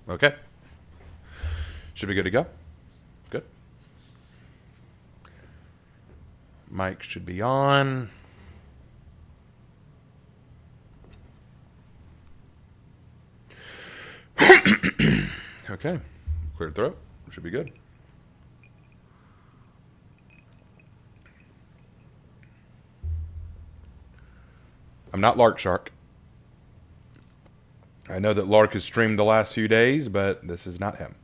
Okay. Should be good to go. Good. Mic should be on. Okay. Cleared throat. Should be good. I'm not Lark Shark. I know that Lark has streamed the last few days, but this is not him.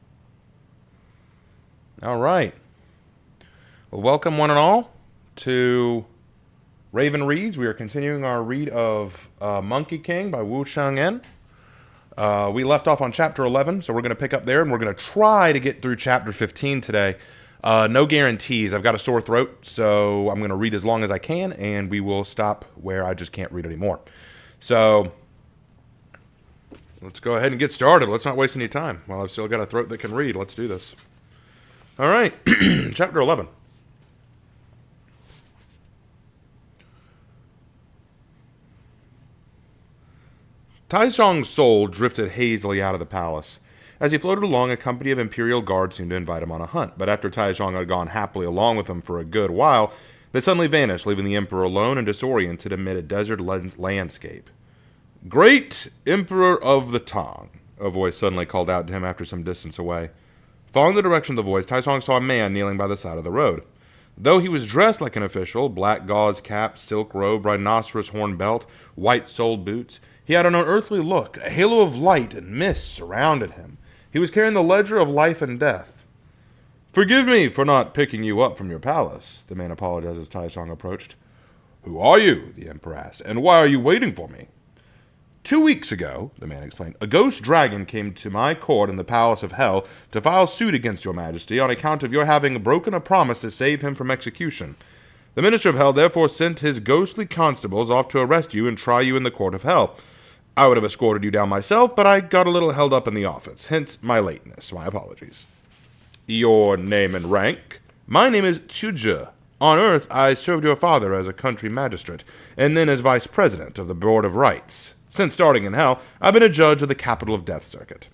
All right. Well, welcome one and all to Raven Reads. We are continuing our read of Monkey King by Wu Chang-en. We left off on chapter 11, so we're going to pick up there, and we're going to try to get through chapter 15 today. No guarantees. I've got a sore throat, so I'm going to read as long as I can, and we will stop where I just can't read anymore. So let's go ahead and get started. Let's not waste any time. While I've still got a throat that can read, let's do this. All right, chapter 11. Taizong's soul drifted hazily out of the palace. As he floated along, a company of imperial guards seemed to invite him on a hunt, but after Taizong had gone happily along with them for a good while, they suddenly vanished, leaving the emperor alone and disoriented amid a desert landscape. "Great Emperor of the Tang," a voice suddenly called out to him after some distance away. Following the direction of the voice, Taizong saw a man kneeling by the side of the road. Though he was dressed like an official, black gauze cap, silk robe, rhinoceros horn belt, white-soled boots, he had an unearthly look. A halo of light and mist surrounded him. He was carrying the ledger of life and death. "Forgive me for not picking you up from your palace," the man apologized as Taizong approached. "Who are you?" the emperor asked, "and why are you waiting for me?" 2 weeks ago," the man explained, "a ghost dragon came to my court in the Palace of Hell to file suit against your majesty on account of your having broken a promise to save him from execution. The minister of Hell therefore sent his ghostly constables off to arrest you and try you in the court of Hell. I would have escorted you down myself, but I got a little held up in the office, hence my lateness. My apologies." "Your name and rank?" "My name is Chuzhe. On Earth, I served your father as a country magistrate, and then as vice president of the Board of Rights. Since starting in Hell, I've been a judge of the Capital of Death Circuit."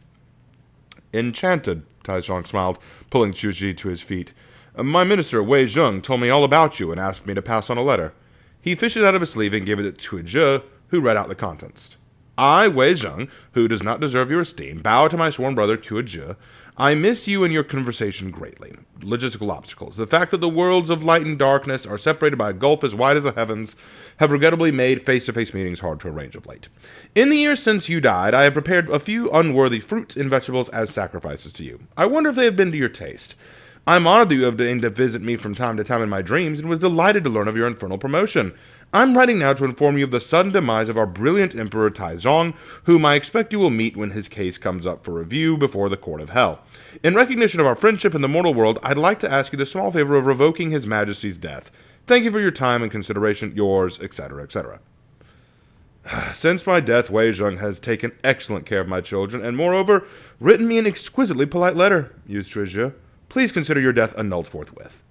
"Enchanted," Taizong smiled, pulling Chuzhe to his feet. "My minister, Wei Zheng, told me all about you and asked me to pass on a letter." He fished it out of his sleeve and gave it to Chuzhe, who read out the contents. "I, Wei Zheng, who does not deserve your esteem, bow to my sworn brother, Chuzhe. I miss you and your conversation greatly. Logistical obstacles, the fact that the worlds of light and darkness are separated by a gulf as wide as the heavens, have regrettably made face-to-face meetings hard to arrange of late. In the years since you died, I have prepared a few unworthy fruits and vegetables as sacrifices to you. I wonder if they have been to your taste. I'm honored that you have deigned to visit me from time to time in my dreams, and was delighted to learn of your infernal promotion. I'm writing now to inform you of the sudden demise of our brilliant Emperor Taizong, whom I expect you will meet when his case comes up for review before the Court of Hell. In recognition of our friendship in the mortal world, I'd like to ask you the small favor of revoking His Majesty's death. Thank you for your time and consideration. Yours, etc., etc." "Since my death, Wei Zheng has taken excellent care of my children, and moreover, written me an exquisitely polite letter," mused Chuzhe. "Please consider your death annulled forthwith."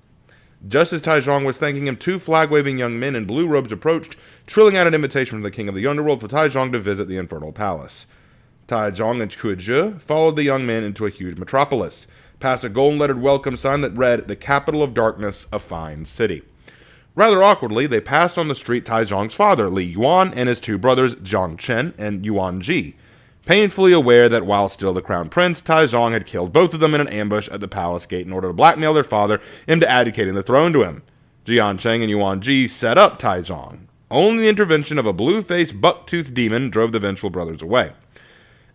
Just as Taizong was thanking him, two flag-waving young men in blue robes approached, trilling out an invitation from the king of the underworld for Taizong to visit the infernal palace. Taizong and Chuzhe followed the young men into a huge metropolis, past a golden-lettered welcome sign that read, "The Capital of Darkness, a Fine City." Rather awkwardly, they passed on the street Taizong's father, Li Yuan, and his two brothers, Jiang Chen and Yuan Ji, painfully aware that while still the crown prince, Taizong had killed both of them in an ambush at the palace gate in order to blackmail their father into abdicating the throne to him. Jian Cheng and Yuan Ji set up Taizong. Only the intervention of a blue-faced, buck-toothed demon drove the vengeful brothers away.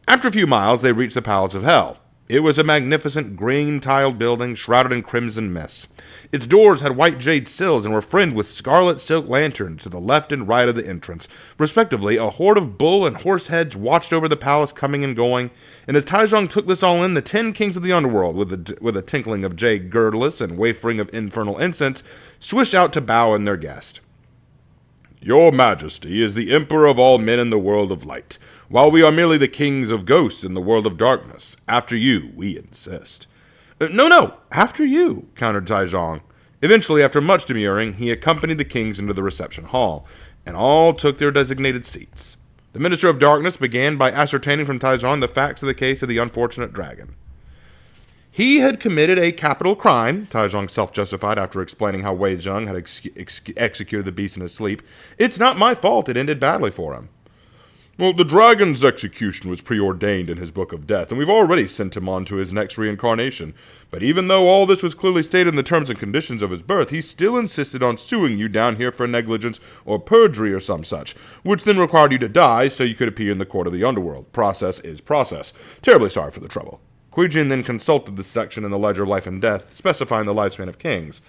After a few miles, they reached the Palace of Hell. It was a magnificent green-tiled building shrouded in crimson mist. Its doors had white jade sills and were fringed with scarlet silk lanterns to the left and right of the entrance. Respectively, a horde of bull and horse heads watched over the palace coming and going, and as Taizong took this all in, the 10 kings of the underworld, with a tinkling of jade girdles and wafering of infernal incense, swished out to bow in their guest. "Your Majesty is the Emperor of all men in the world of light, while we are merely the kings of ghosts in the world of darkness. After you, we insist." No, after you," countered Taizong. Eventually, after much demurring, he accompanied the kings into the reception hall, and all took their designated seats. The Minister of Darkness began by ascertaining from Taizong the facts of the case of the unfortunate dragon. He had committed a capital crime, Taizong self-justified after explaining how Wei Zheng had executed the beast in his sleep. It's not my fault it ended badly for him. Well, the dragon's execution was preordained in his book of death, and we've already sent him on to his next reincarnation. But even though all this was clearly stated in the terms and conditions of his birth, he still insisted on suing you down here for negligence or perjury or some such, which then required you to die so you could appear in the court of the underworld. Process is process. Terribly sorry for the trouble. Kuijin then consulted this section in the Ledger of Life and Death, specifying the lifespan of kings.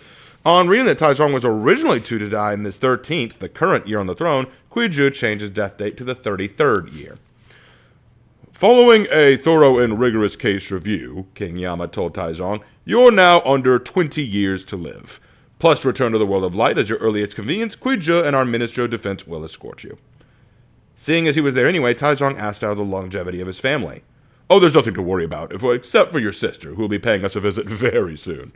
On reading that Taizong was originally to die in his 13th, the current year on the throne, Kuiju changed his death date to the 33rd year. Following a thorough and rigorous case review, King Yama told Taizong, you're now under 20 years to live. Plus, to return to the world of light at your earliest convenience, Kuiju and our Minister of Defense will escort you. Seeing as he was there anyway, Taizong asked out the longevity of his family. Oh, there's nothing to worry about, except for your sister, who will be paying us a visit very soon.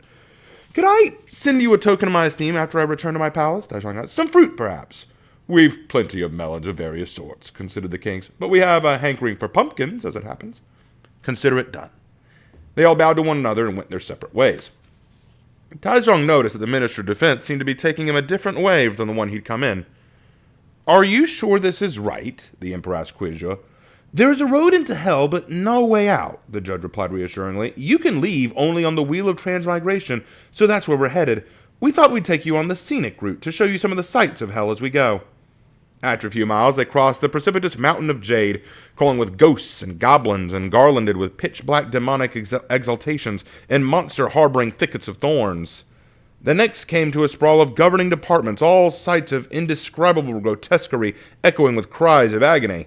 Could I send you a token of my esteem after I return to my palace? Taizong asked. Some fruit, perhaps. We've plenty of melons of various sorts, considered the kings, but we have a hankering for pumpkins, as it happens. Consider it done. They all bowed to one another and went their separate ways. Taizong noticed that the Minister of Defense seemed to be taking him a different way than the one he'd come in. Are you sure this is right? The Emperor asked Kuiju. There is a road into hell, but no way out, the judge replied reassuringly. You can leave only on the Wheel of Transmigration, so that's where we're headed. We thought we'd take you on the scenic route to show you some of the sights of hell as we go. After a few miles, they crossed the precipitous mountain of jade, crawling with ghosts and goblins and garlanded with pitch-black demonic exaltations and monster-harboring thickets of thorns. The next came to a sprawl of governing departments, all sights of indescribable grotesquerie, echoing with cries of agony.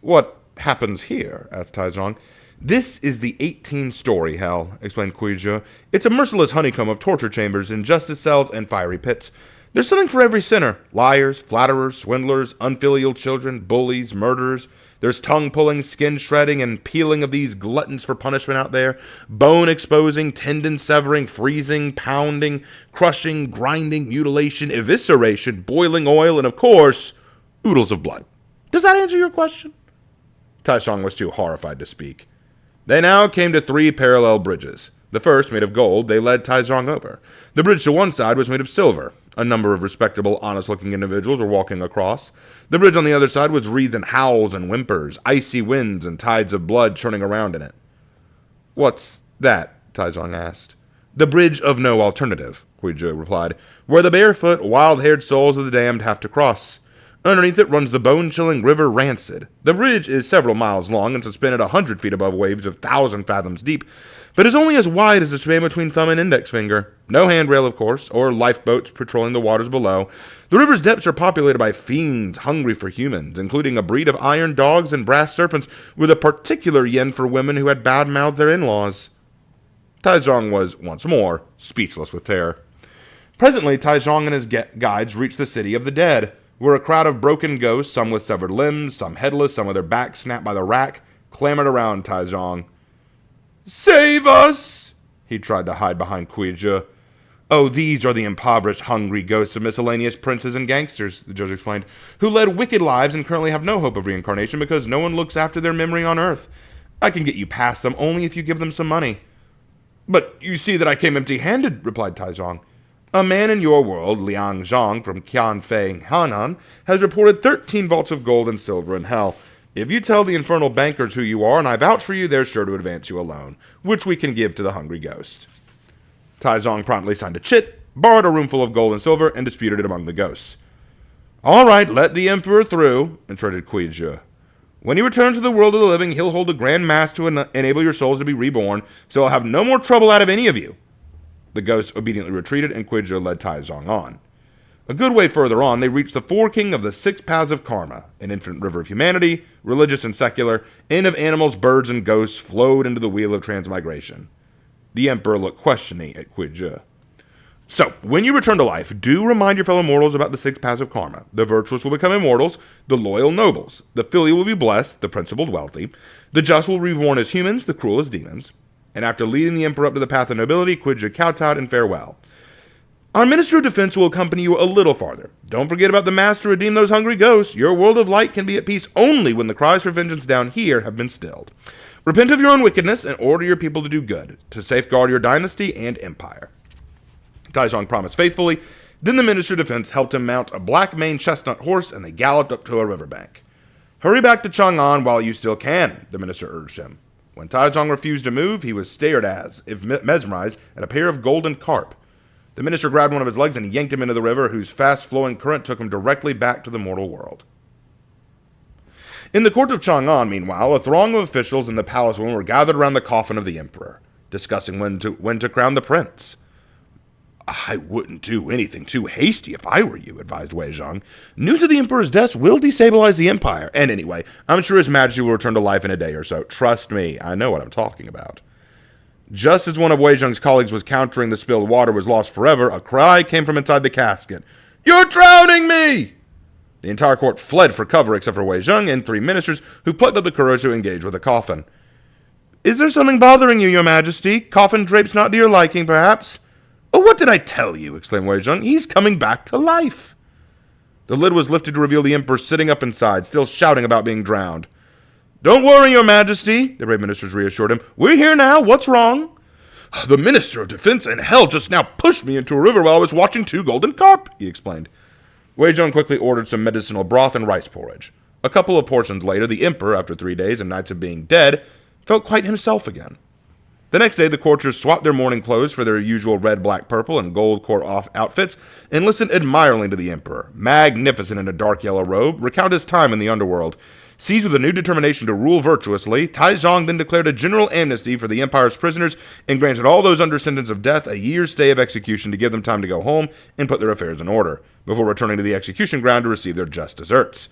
What happens here? Asked Taizong. This is the 18-story hell, explained Kuiju. It's a merciless honeycomb of torture chambers, injustice cells, and fiery pits. There's something for every sinner. Liars, flatterers, swindlers, unfilial children, bullies, murderers. There's tongue-pulling, skin-shredding, and peeling of these gluttons for punishment out there. Bone-exposing, tendon-severing, freezing, pounding, crushing, grinding, mutilation, evisceration, boiling oil, and, of course, oodles of blood. Does that answer your question? Taizong was too horrified to speak. They now came to 3 parallel bridges. The first, made of gold, they led Taizong over. The bridge to one side was made of silver. A number of respectable, honest-looking individuals were walking across. The bridge on the other side was wreathed in howls and whimpers, icy winds, and tides of blood churning around in it. What's that? Taizong asked. The bridge of no alternative, Kuiju replied, where the barefoot, wild-haired souls of the damned have to cross. Underneath it runs the bone-chilling river Rancid. The bridge is several miles long and suspended 100 feet above waves of 1,000 fathoms deep, but is only as wide as the span between thumb and index finger. No handrail, of course, or lifeboats patrolling the waters below. The river's depths are populated by fiends hungry for humans, including a breed of iron dogs and brass serpents, with a particular yen for women who had bad-mouthed their in-laws. Taizong was, once more, speechless with terror. Presently, Taizong and his guides reached the city of the dead, where a crowd of broken ghosts, some with severed limbs, some headless, some with their backs snapped by the rack, clamored around Taizong. Save us! He tried to hide behind Kuiju. Oh, these are the impoverished, hungry ghosts of miscellaneous princes and gangsters, the judge explained, who led wicked lives and currently have no hope of reincarnation because no one looks after their memory on Earth. I can get you past them only if you give them some money. But you see that I came empty-handed, replied Taizong. A man in your world, Liang Zhang from Qianfei, Hanan, has reported 13 vaults of gold and silver in hell. If you tell the infernal bankers who you are and I vouch for you, they're sure to advance you a loan, which we can give to the hungry ghost. Taizong promptly signed a chit, borrowed a roomful of gold and silver, and disputed it among the ghosts. All right, let the emperor through, entreated Kuiju. When he returns to the world of the living, he'll hold a grand mass to enable your souls to be reborn, so I'll have no more trouble out of any of you. The ghosts obediently retreated, and Kuiju led Taizong on. A good way further on, they reached the foreking of the 6 paths of karma, an infinite river of humanity, religious and secular, and of animals, birds, and ghosts flowed into the wheel of transmigration. The emperor looked questioningly at Kuiju. So, when you return to life, do remind your fellow mortals about the 6 paths of karma. The virtuous will become immortals, the loyal nobles, the filial will be blessed, the principled wealthy, the just will be reborn as humans, the cruel as demons. And after leading the emperor up to the path of nobility, Kuiju kowtowed in farewell. Our Minister of Defense will accompany you a little farther. Don't forget about the Mass to redeem those hungry ghosts. Your world of light can be at peace only when the cries for vengeance down here have been stilled. Repent of your own wickedness and order your people to do good, to safeguard your dynasty and empire." Taizong promised faithfully. Then the Minister of Defense helped him mount a black-maned chestnut horse, and they galloped up to a riverbank. "Hurry back to Chang'an while you still can," the minister urged him. When Taizong refused to move, he was stared as, if mesmerized, at a pair of golden carp. The minister grabbed one of his legs and yanked him into the river, whose fast-flowing current took him directly back to the mortal world. In the court of Chang'an, meanwhile, a throng of officials in the palace room were gathered around the coffin of the emperor, discussing when to crown the prince. "I wouldn't do anything too hasty if I were you," advised Wei Zhang. "News of the emperor's death will destabilize the empire. And anyway, I'm sure his majesty will return to life in a day or so. Trust me, I know what I'm talking about." Just as one of Wei Zhang's colleagues was countering the spilled water was lost forever, a cry came from inside the casket. "You're drowning me!" The entire court fled for cover except for Wei Zhang and 3 ministers who plucked up the courage to engage with the coffin. "Is there something bothering you, your majesty? Coffin drapes not to your liking, perhaps?" "Oh, what did I tell you?" exclaimed Wei Zhang. "He's coming back to life." The lid was lifted to reveal the emperor sitting up inside, still shouting about being drowned. "Don't worry, your majesty," the brave ministers reassured him. "We're here now. What's wrong?" "The Minister of Defense and Hell just now pushed me into a river while I was watching 2 golden carp," he explained. Wei Zhang quickly ordered some medicinal broth and rice porridge. A couple of portions later, the emperor, after 3 days and nights of being dead, felt quite himself again. The next day, the courtiers swapped their mourning clothes for their usual red, black, purple, and gold court outfits and listened admiringly to the emperor, magnificent in a dark yellow robe, recount his time in the underworld. Seized with a new determination to rule virtuously, Taizong then declared a general amnesty for the empire's prisoners and granted all those under sentence of death a year's stay of execution to give them time to go home and put their affairs in order, before returning to the execution ground to receive their just deserts.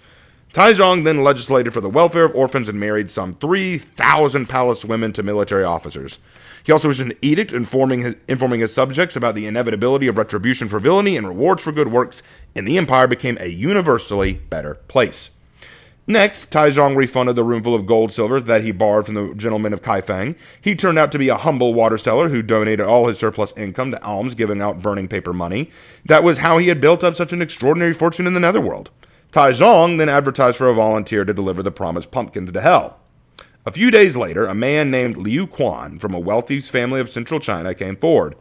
Taizong then legislated for the welfare of orphans and married some 3,000 palace women to military officers. He also issued an edict informing his subjects about the inevitability of retribution for villainy and rewards for good works, and the empire became a universally better place. Next, Taizong refunded the roomful of gold silver that he borrowed from the gentleman of Kaifeng. He turned out to be a humble water seller who donated all his surplus income to alms, giving out burning paper money. That was how he had built up such an extraordinary fortune in the netherworld. Taizong then advertised for a volunteer to deliver the promised pumpkins to hell. A few days later, a man named Liu Quan from a wealthy family of central China came forward.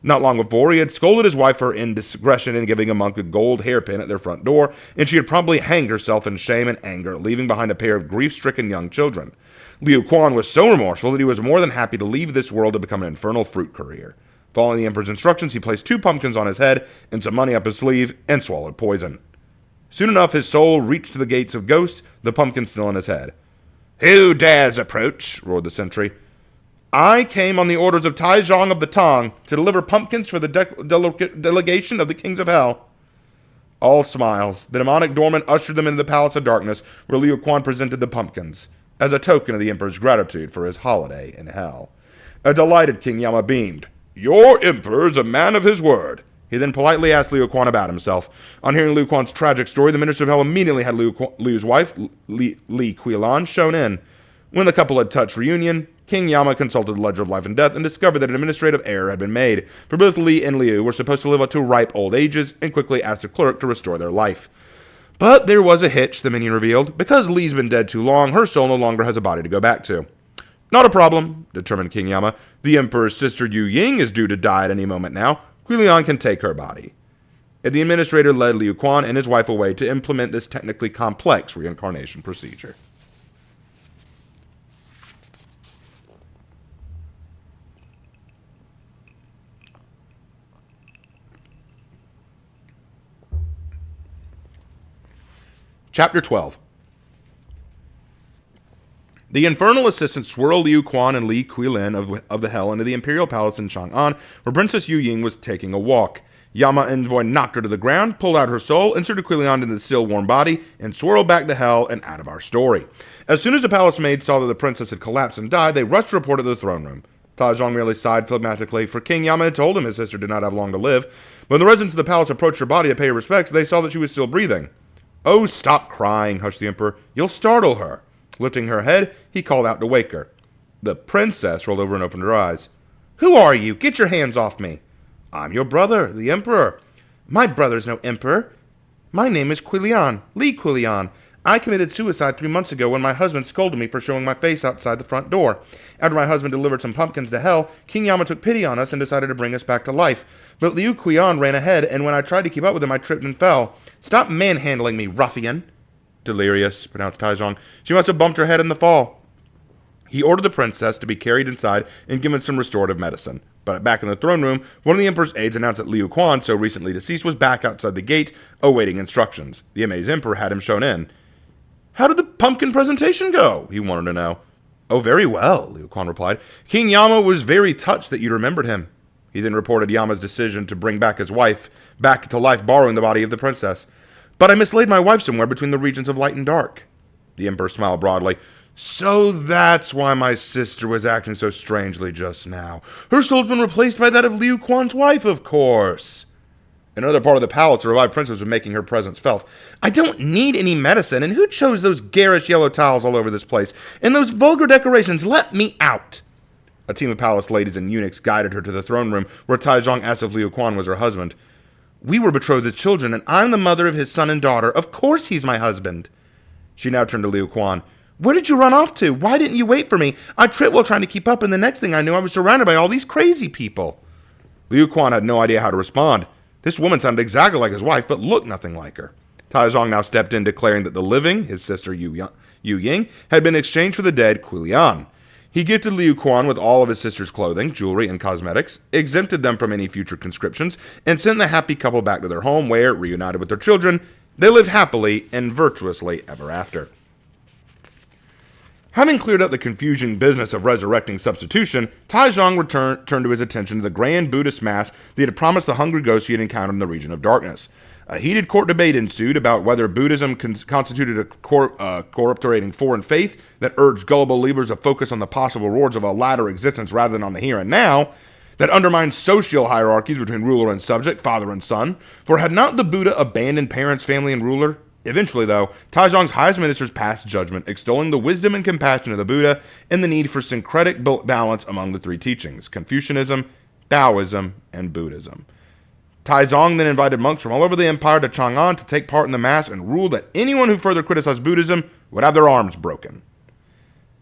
Not long before, he had scolded his wife for indiscretion in giving a monk a gold hairpin at their front door, and she had promptly hanged herself in shame and anger, leaving behind a pair of grief-stricken young children. Liu Quan was so remorseful that he was more than happy to leave this world to become an infernal fruit courier. Following the emperor's instructions, he placed 2 pumpkins on his head and some money up his sleeve and swallowed poison. Soon enough, his soul reached the gates of ghosts, the pumpkin still in his head. "Who dares approach?" roared the sentry. "I came on the orders of Taizong of the Tong to deliver pumpkins for the delegation of the kings of hell." All smiles. The demonic doorman ushered them into the palace of darkness, where Liu Quan presented the pumpkins, as a token of the emperor's gratitude for his holiday in hell. A delighted King Yama beamed. "Your emperor is a man of his word." He then politely asked Liu Quan about himself. On hearing Liu Quan's tragic story, the Minister of Hell immediately had Liu's wife, Li Qilan, shown in. When the couple had touched reunion, King Yama consulted the Ledger of Life and Death and discovered that an administrative error had been made, for both Li and Liu were supposed to live up to ripe old ages, and quickly asked the clerk to restore their life. But there was a hitch, the minion revealed. Because Li's been dead too long, her soul no longer has a body to go back to. "Not a problem," determined King Yama. "The Emperor's sister Yu Ying is due to die at any moment now. Qilan can take her body." And the administrator led Liu Quan and his wife away to implement this technically complex reincarnation procedure. Chapter 12. The infernal assistants swirled Liu Quan and Li Qilan of the Hell into the imperial palace in Chang'an, where Princess Yu Ying was taking a walk. Yama envoy knocked her to the ground, pulled out her soul, inserted Qilan into the still warm body, and swirled back to hell and out of our story. As soon as the palace maids saw that the princess had collapsed and died, they rushed to report it to the throne room. Taizong merely sighed phlegmatically, for King Yama had told him his sister did not have long to live. When the residents of the palace approached her body to pay her respects, they saw that she was still breathing. "Oh, stop crying," hushed the emperor. "You'll startle her." Lifting her head, he called out to wake her. The princess rolled over and opened her eyes. "Who are you? Get your hands off me." I'm your brother, the emperor. My brother's no emperor. My name is Quilian, Li Quilian. I committed suicide 3 months ago when my husband scolded me for showing my face outside the front door. After my husband delivered some pumpkins to hell, King Yama took pity on us and decided to bring us back to life. But Liu Qian ran ahead, and when I tried to keep up with him, I tripped and fell. Stop manhandling me, ruffian. Delirious, pronounced Taizong. She must have bumped her head in the fall. He ordered the princess to be carried inside and given some restorative medicine. But back in the throne room, one of the emperor's aides announced that Liu Quan, so recently deceased, was back outside the gate, awaiting instructions. The amazed emperor had him shown in. How did the pumpkin presentation go? He wanted to know. Oh, very well, Liu Quan replied. King Yama was very touched that you remembered him. He then reported Yama's decision to bring back his wife, back to life borrowing the body of the princess. But I mislaid my wife somewhere between the regions of light and dark. The emperor smiled broadly. So that's why my sister was acting so strangely just now. Her soul's been replaced by that of Liu Quan's wife, of course. In another part of the palace, the revived princess was making her presence felt. I don't need any medicine, and who chose those garish yellow tiles all over this place? And those vulgar decorations? Let me out! A team of palace ladies and eunuchs guided her to the throne room, where Taizong asked if Liu Quan was her husband. We were betrothed as children, and I'm the mother of his son and daughter. Of course he's my husband. She now turned to Liu Quan. Where did you run off to? Why didn't you wait for me? I tripped while trying to keep up, and the next thing I knew, I was surrounded by all these crazy people. Liu Quan had no idea how to respond. This woman sounded exactly like his wife, but looked nothing like her. Taizong now stepped in, declaring that the living, his sister Yu Ying, had been exchanged for the dead Quilian. He gifted Liu Quan with all of his sister's clothing, jewelry, and cosmetics, exempted them from any future conscriptions, and sent the happy couple back to their home where, reunited with their children, they lived happily and virtuously ever after. Having cleared up the confusing business of resurrecting substitution, Taizong turned to his attention to the grand Buddhist mass that he had promised the hungry ghosts he had encountered in the region of darkness. A heated court debate ensued about whether Buddhism constituted a corruptorating foreign faith that urged gullible believers to focus on the possible rewards of a latter existence rather than on the here and now, that undermined social hierarchies between ruler and subject, father and son, for had not the Buddha abandoned parents, family, and ruler? Eventually, though, Taizong's highest ministers passed judgment, extolling the wisdom and compassion of the Buddha and the need for syncretic balance among the three teachings, Confucianism, Taoism, and Buddhism. Taizong then invited monks from all over the empire to Chang'an to take part in the mass and ruled that anyone who further criticized Buddhism would have their arms broken.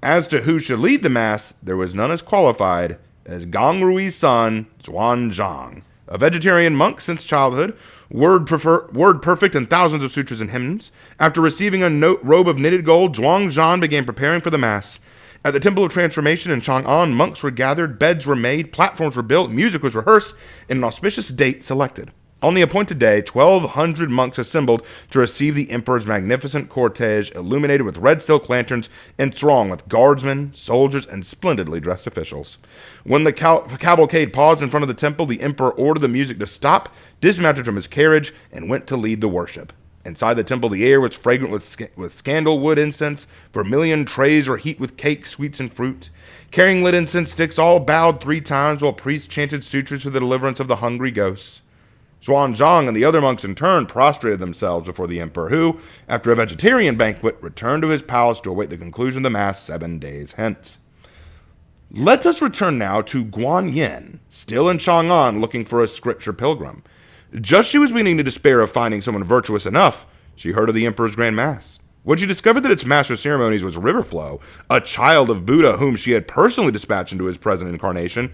As to who should lead the mass, there was none as qualified as Gong Rui's son, Xuanzang, a vegetarian monk since childhood, word perfect in thousands of sutras and hymns. After receiving a robe of knitted gold, Zhuangzhan began preparing for the mass. At the Temple of Transformation in Chang'an, monks were gathered, beds were made, platforms were built, music was rehearsed, and an auspicious date selected. On the appointed day, 1,200 monks assembled to receive the emperor's magnificent cortege, illuminated with red silk lanterns and thronged with guardsmen, soldiers, and splendidly dressed officials. When the cavalcade paused in front of the temple, the emperor ordered the music to stop, dismounted from his carriage, and went to lead the worship. Inside the temple, the air was fragrant with sandalwood incense. Vermilion trays were heaped with cakes, sweets, and fruit. Carrying lit incense sticks, all bowed 3 times while priests chanted sutras for the deliverance of the hungry ghosts. Xuanzang and the other monks in turn prostrated themselves before the emperor, who, after a vegetarian banquet, returned to his palace to await the conclusion of the mass 7 days hence. Let us return now to Guan Yin, still in Chang'an looking for a scripture pilgrim. Just she was beginning to despair of finding someone virtuous enough, she heard of the emperor's grand mass. When she discovered that its master of ceremonies was Riverflow, a child of Buddha whom she had personally dispatched into his present incarnation,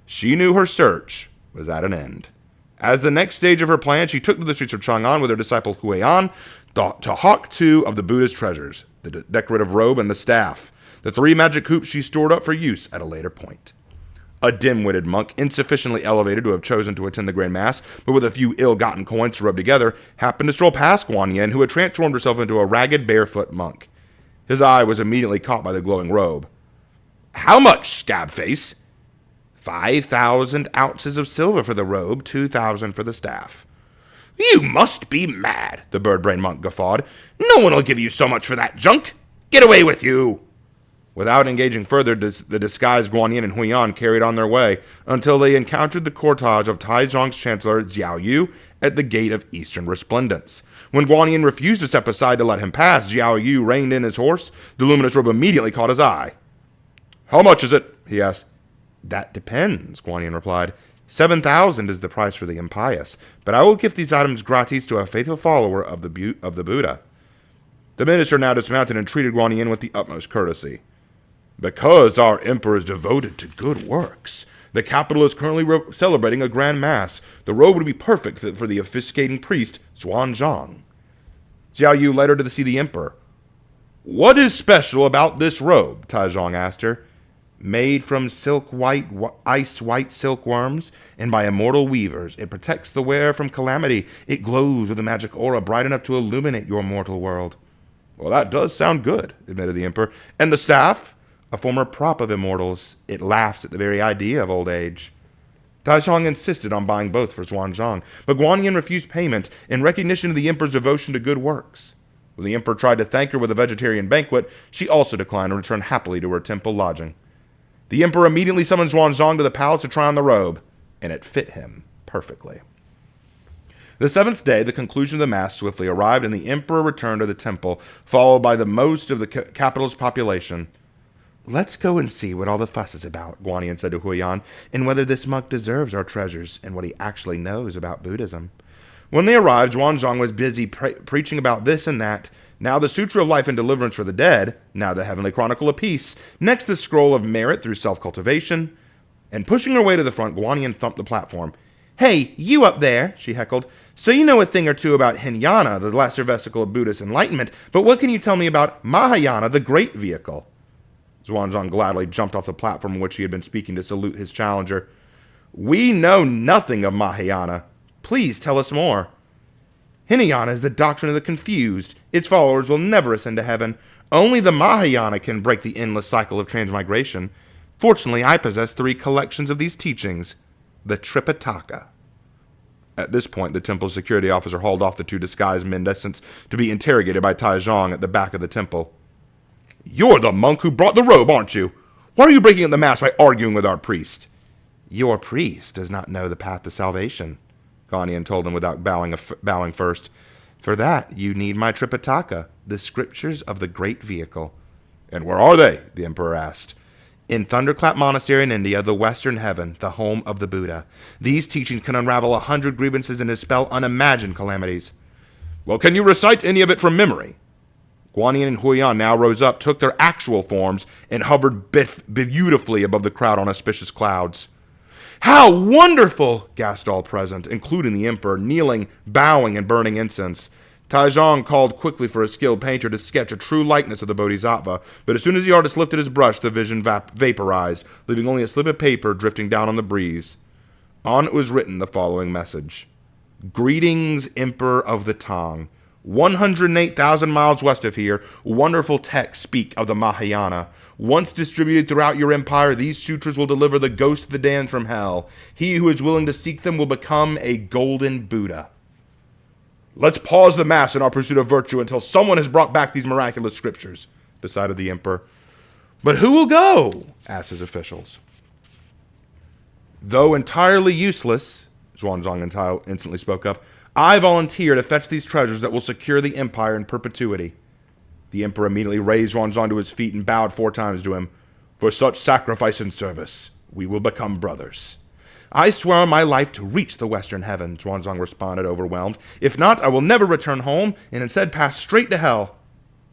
she knew her search was at an end. As the next stage of her plan, she took to the streets of Chang'an with her disciple Huiyan to hawk 2 of the Buddha's treasures, the decorative robe and the staff, the 3 magic hoops she stored up for use at a later point. A dim-witted monk, insufficiently elevated to have chosen to attend the Grand Mass, but with a few ill-gotten coins to rub together, happened to stroll past Guan Yin, who had transformed herself into a ragged, barefoot monk. His eye was immediately caught by the glowing robe. How much, Scabface? 5,000 ounces of silver for the robe, 2,000 for the staff. You must be mad, the bird-brained monk guffawed. No one will give you so much for that junk. Get away with you. Without engaging further, the disguised Guan Yin and Huiyan carried on their way until they encountered the cortege of Taizong's chancellor Xiao Yu at the Gate of Eastern Resplendence. When Guan Yin refused to step aside to let him pass, Xiao Yu reined in his horse. The luminous robe immediately caught his eye. How much is it? He asked. That depends, Guan Yin replied. 7,000 is the price for the impious, but I will give these items gratis to a faithful follower of the Buddha. The minister now dismounted and treated Guan Yin with the utmost courtesy. Because our emperor is devoted to good works, the capital is currently celebrating a grand mass. The robe would be perfect for the officiating priest, Xuanzang. Xiao Yu led her to see the emperor. What is special about this robe? Taizong asked her. Made from ice-white silkworms, and by immortal weavers, it protects the wearer from calamity. It glows with a magic aura bright enough to illuminate your mortal world. Well, that does sound good, admitted the emperor. And the staff? A former prop of immortals, it laughs at the very idea of old age. Taizong insisted on buying both for Xuanzang, but Guan Yin refused payment in recognition of the emperor's devotion to good works. When the emperor tried to thank her with a vegetarian banquet, she also declined and returned happily to her temple lodging. The emperor immediately summoned Xuanzang to the palace to try on the robe, and it fit him perfectly. The seventh day, the conclusion of the mass swiftly arrived, and the emperor returned to the temple, followed by the most of the capital's population. Let's go and see what all the fuss is about, Guan Yin said to Huyan, and whether this monk deserves our treasures and what he actually knows about Buddhism. When they arrived, Xuanzang was busy preaching about this and that. Now the Sutra of Life and Deliverance for the Dead, now the Heavenly Chronicle of Peace, next the Scroll of Merit through Self-Cultivation. And pushing her way to the front, Guan Yin thumped the platform. Hey, you up there, she heckled. So you know a thing or two about Hinayana, the lesser vesicle of Buddhist enlightenment, but what can you tell me about Mahayana, the great vehicle? Xuanzang gladly jumped off the platform on which he had been speaking to salute his challenger. We know nothing of Mahayana. Please tell us more. Hinayana is the doctrine of the confused. Its followers will never ascend to heaven. Only the Mahayana can break the endless cycle of transmigration. Fortunately, I possess 3 collections of these teachings. The Tripitaka. At this point, the temple security officer hauled off the 2 disguised mendicants to be interrogated by Taizong at the back of the temple. You're the monk who brought the robe, aren't you? Why are you breaking up the mass by arguing with our priest? Your priest does not know the path to salvation, Guan Yin told him without bowing first. For that, you need my Tripitaka, the scriptures of the great vehicle. And where are they? The emperor asked. In Thunderclap Monastery in India, the Western Heaven, the home of the Buddha. These teachings can unravel 100 grievances and dispel unimagined calamities. Well, can you recite any of it from memory? Guan Yin and Huyan now rose up, took their actual forms, and hovered beautifully above the crowd on auspicious clouds. How wonderful! Gasped all present, including the emperor, kneeling, bowing, and burning incense. Taizong called quickly for a skilled painter to sketch a true likeness of the Bodhisattva, but as soon as the artist lifted his brush, the vision vaporized, leaving only a slip of paper drifting down on the breeze. On it was written the following message. Greetings, Emperor of the Tang. 108,000 miles west of here, wonderful texts speak of the Mahayana. Once distributed throughout your empire, these sutras will deliver the ghosts of the damned from hell. He who is willing to seek them will become a golden Buddha. Let's pause the mass in our pursuit of virtue until someone has brought back these miraculous scriptures, decided the emperor. But who will go? Asked his officials. Though entirely useless, Xuanzang instantly spoke up, I volunteer to fetch these treasures that will secure the empire in perpetuity. The emperor immediately raised Xuanzang to his feet and bowed 4 times to him. For such sacrifice and service, we will become brothers. I swear on my life to reach the Western Heaven, Xuanzang responded, overwhelmed. If not, I will never return home and instead pass straight to hell.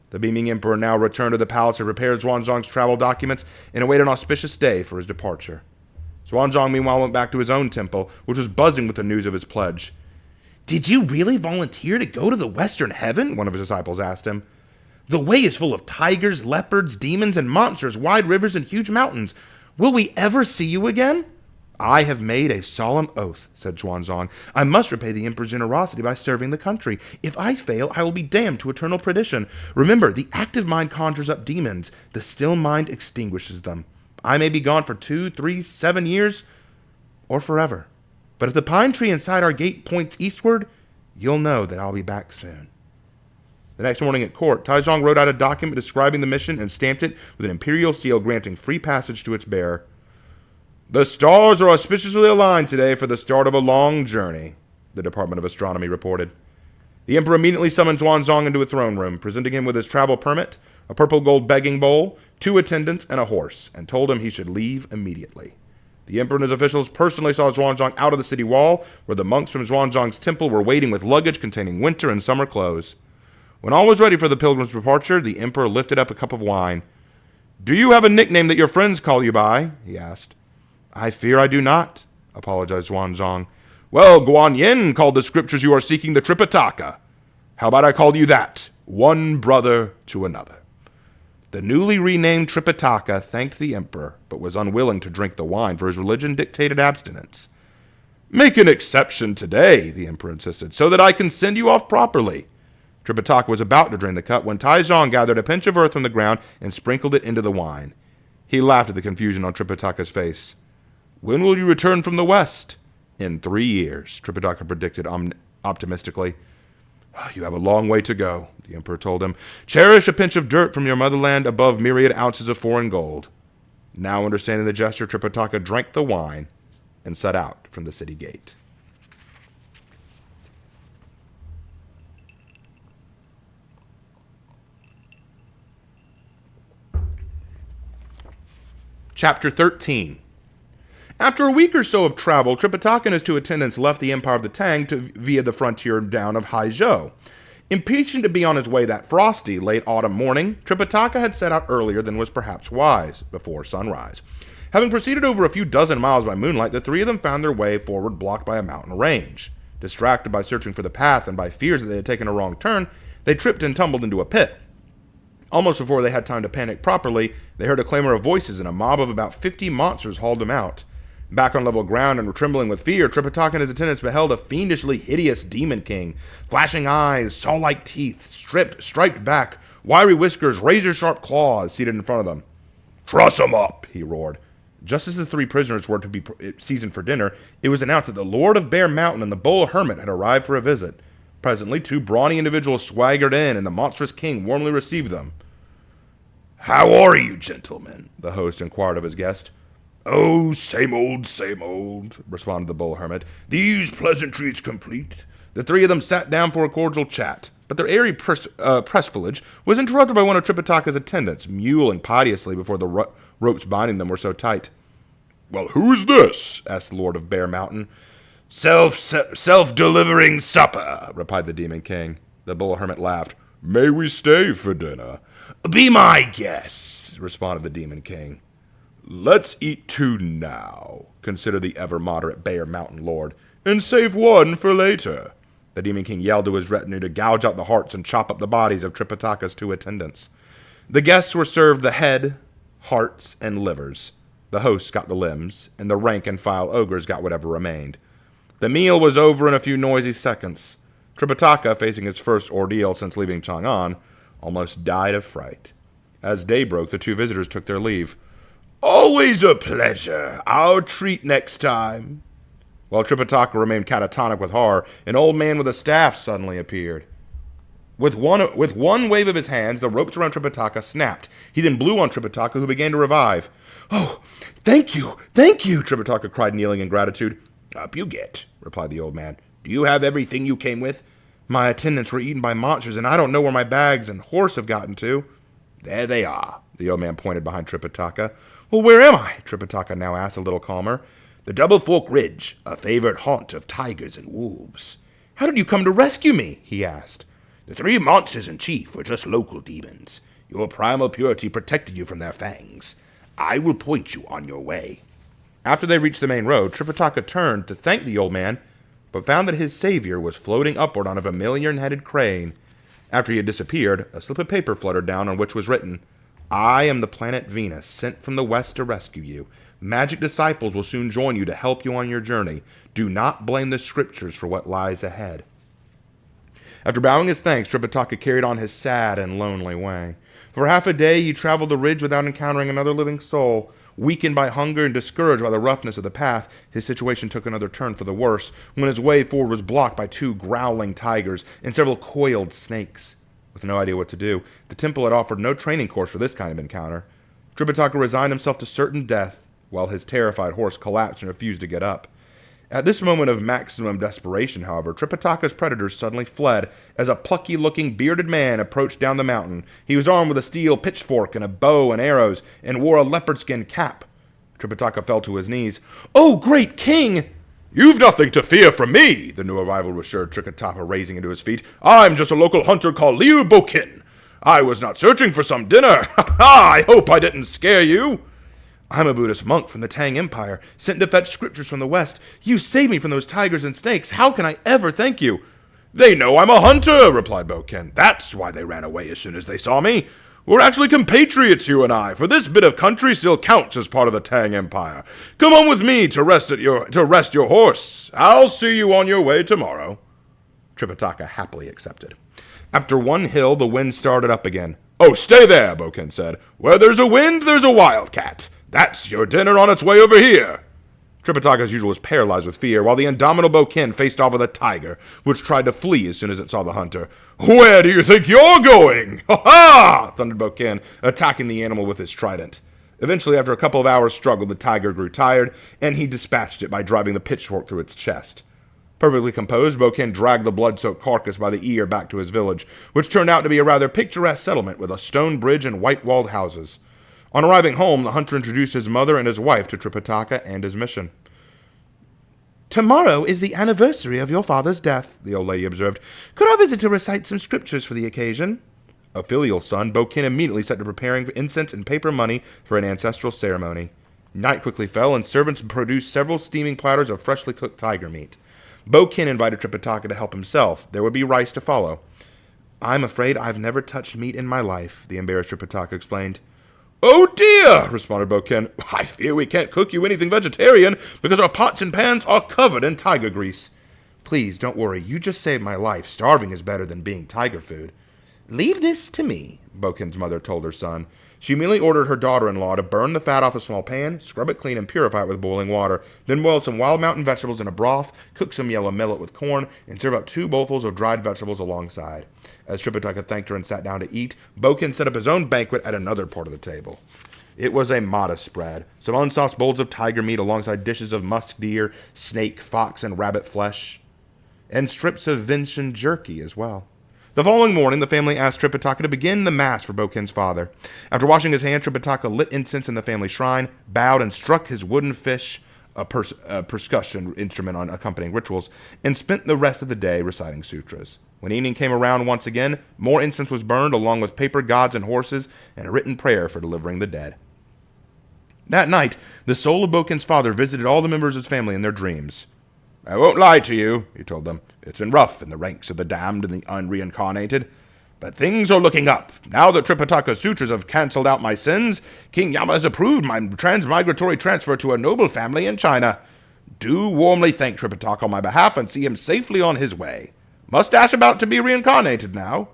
The beaming emperor now returned to the palace to prepare Xuanzang's travel documents and await an auspicious day for his departure. Xuanzang meanwhile went back to his own temple, which was buzzing with the news of his pledge. Did you really volunteer to go to the Western Heaven? One of his disciples asked him. The way is full of tigers, leopards, demons, and monsters, wide rivers, and huge mountains. Will we ever see you again? I have made a solemn oath, said Xuanzang. I must repay the emperor's generosity by serving the country. If I fail, I will be damned to eternal perdition. Remember, the active mind conjures up demons. The still mind extinguishes them. I may be gone for 2, 3, 7 years, or forever. But if the pine tree inside our gate points eastward, you'll know that I'll be back soon. The next morning at court, Taizong wrote out a document describing the mission and stamped it with an imperial seal granting free passage to its bearer. The stars are auspiciously aligned today for the start of a long journey, the Department of Astronomy reported. The emperor immediately summoned Xuanzang into a throne room, presenting him with his travel permit, a purple gold begging bowl, 2 attendants, and a horse, and told him he should leave immediately. The emperor and his officials personally saw Xuanzang out of the city wall, where the monks from Xuanzang's temple were waiting with luggage containing winter and summer clothes. When all was ready for the pilgrim's departure, the emperor lifted up a cup of wine. "Do you have a nickname that your friends call you by?" he asked. "I fear I do not," apologized Xuanzang. "Well, Guan Yin called the scriptures you are seeking the Tripitaka. How about I call you that? One brother to another." The newly renamed Tripitaka thanked the emperor, but was unwilling to drink the wine, for his religion dictated abstinence. "Make an exception today," the emperor insisted, "so that I can send you off properly." Tripitaka was about to drain the cup when Taizong gathered a pinch of earth from the ground and sprinkled it into the wine. He laughed at the confusion on Tripitaka's face. "When will you return from the west?" "In 3 years," Tripitaka predicted optimistically. "You have a long way to go," the emperor told him. "Cherish a pinch of dirt from your motherland above myriad ounces of foreign gold." Now understanding the gesture, Tripitaka drank the wine and set out from the city gate. Chapter 13. After a week or so of travel, Tripitaka and his 2 attendants left the Empire of the Tang via the frontier town of Haizhou. Impatient to be on his way that frosty, late autumn morning, Tripitaka had set out earlier than was perhaps wise, before sunrise. Having proceeded over a few dozen miles by moonlight, the 3 of them found their way forward blocked by a mountain range. Distracted by searching for the path and by fears that they had taken a wrong turn, they tripped and tumbled into a pit. Almost before they had time to panic properly, they heard a clamor of voices, and a mob of about 50 monsters hauled them out. Back on level ground and trembling with fear, Tripitaka and his attendants beheld a fiendishly hideous demon king. Flashing eyes, saw-like teeth, striped back, wiry whiskers, razor-sharp claws seated in front of them. "Truss 'em up," he roared. Just as the 3 prisoners were to be seasoned for dinner, it was announced that the Lord of Bear Mountain and the Bull Hermit had arrived for a visit. Presently, 2 brawny individuals swaggered in, and the monstrous king warmly received them. "How are you, gentlemen?" the host inquired of his guest. "Oh, same old," responded the Bull Hermit. "These pleasantries complete." The 3 of them sat down for a cordial chat, but their airy presphilage was interrupted by one of Tripitaka's attendants, mewling piteously before the ropes binding them were so tight. "Well, who is this?" asked the Lord of Bear Mountain. Self-delivering supper," replied the Demon King. The Bull Hermit laughed. "May we stay for dinner?" "Be my guest," responded the Demon King. "Let's eat 2 now," considered the ever-moderate Bear Mountain Lord, "and save 1 for later." The Demon King yelled to his retinue to gouge out the hearts and chop up the bodies of Tripitaka's 2 attendants. The guests were served the head, hearts, and livers. The hosts got the limbs, and the rank-and-file ogres got whatever remained. The meal was over in a few noisy seconds. Tripitaka, facing his first ordeal since leaving Chang'an, almost died of fright. As day broke, the 2 visitors took their leave. "Always a pleasure. I'll treat next time." While Tripitaka remained catatonic with horror, an old man with a staff suddenly appeared. With one wave of his hands, the ropes around Tripitaka snapped. He then blew on Tripitaka, who began to revive. "Oh, thank you, Tripitaka cried, kneeling in gratitude. "Up you get," replied the old man. "Do you have everything you came with?" "My attendants were eaten by monsters, and I don't know where my bags and horse have gotten to." "There they are." The old man pointed behind Tripitaka. "Well, where am I?" Tripitaka now asked, a little calmer. "The Double Fork Ridge, a favorite haunt of tigers and wolves." "How did you come to rescue me?" he asked. "The 3 monsters in chief were just local demons. Your primal purity protected you from their fangs. I will point you on your way." After they reached the main road, Tripitaka turned to thank the old man, but found that his savior was floating upward on a vermilion-headed crane. After he had disappeared, a slip of paper fluttered down on which was written, "I am the planet Venus, sent from the west to rescue you. Magic disciples will soon join you to help you on your journey. Do not blame the scriptures for what lies ahead." After bowing his thanks, Tripitaka carried on his sad and lonely way. For half a day he traveled the ridge without encountering another living soul. Weakened by hunger and discouraged by the roughness of the path, his situation took another turn for the worse, when his way forward was blocked by 2 growling tigers and several coiled snakes. With no idea what to do, the temple had offered no training course for this kind of encounter. Tripitaka resigned himself to certain death, while his terrified horse collapsed and refused to get up. At this moment of maximum desperation, however, Tripitaka's predators suddenly fled as a plucky-looking, bearded man approached down the mountain. He was armed with a steel pitchfork and a bow and arrows, and wore a leopard-skin cap. Tripitaka fell to his knees. "Oh, great king!" "You've nothing to fear from me," the new arrival assured Tripitaka, raising to his feet. "I'm just a local hunter called Liu Bokin. I was not searching for some dinner. Ha ha! I hope I didn't scare you." "I'm a Buddhist monk from the Tang Empire, sent to fetch scriptures from the West. You saved me from those tigers and snakes. How can I ever thank you?" "They know I'm a hunter," replied Bokin. "That's why they ran away as soon as they saw me. We're actually compatriots, you and I, for this bit of country still counts as part of the Tang Empire. Come on with me to rest your horse. I'll see you on your way tomorrow." Tripitaka happily accepted. After one hill, the wind started up again. "Oh, stay there," Bokin said. "Where there's a wind, there's a wildcat. That's your dinner on its way over here." Tripitaka, as usual, was paralyzed with fear, while the indomitable Bokin faced off with a tiger, which tried to flee as soon as it saw the hunter. "Where do you think you're going? Ha ha!" thundered Bokin, attacking the animal with his trident. Eventually, after a couple of hours' struggle, the tiger grew tired, and he dispatched it by driving the pitchfork through its chest. Perfectly composed, Bokin dragged the blood-soaked carcass by the ear back to his village, which turned out to be a rather picturesque settlement with a stone bridge and white-walled houses. On arriving home, the hunter introduced his mother and his wife to Tripitaka and his mission. "Tomorrow is the anniversary of your father's death," the old lady observed. "Could our visitor recite some scriptures for the occasion?" A filial son, Bokin immediately set to preparing incense and paper money for an ancestral ceremony. Night quickly fell, and servants produced several steaming platters of freshly cooked tiger meat. Bokin invited Tripitaka to help himself. There would be rice to follow. "I'm afraid I've never touched meat in my life," the embarrassed Tripitaka explained. "Oh dear," responded Bokin. "I fear we can't cook you anything vegetarian because our pots and pans are covered in tiger grease." "Please, don't worry. You just saved my life. Starving is better than being tiger food." "Leave this to me," Bokin's mother told her son. She immediately ordered her daughter-in-law to burn the fat off a small pan, scrub it clean, and purify it with boiling water. Then boil some wild mountain vegetables in a broth, cook some yellow millet with corn, and serve up 2 bowlfuls of dried vegetables alongside. As Tripitaka thanked her and sat down to eat, Bokin set up his own banquet at another part of the table. It was a modest spread. Some unsauced bowls of tiger meat alongside dishes of musk deer, snake, fox, and rabbit flesh, and strips of venison jerky as well. The following morning, the family asked Tripitaka to begin the mass for Bokin's father. After washing his hands, Tripitaka lit incense in the family shrine, bowed and struck his wooden fish, a percussion instrument on accompanying rituals, and spent the rest of the day reciting sutras. When evening came around once again, more incense was burned along with paper gods and horses and a written prayer for delivering the dead. That night, the soul of Bokin's father visited all the members of his family in their dreams. "I won't lie to you," he told them. "It's been rough in the ranks of the damned and the unreincarnated. But things are looking up. Now that Tripitaka's sutras have cancelled out my sins, King Yama has approved my transmigratory transfer to a noble family in China. Do warmly thank Tripitaka on my behalf and see him safely on his way. Mustache about to be reincarnated now."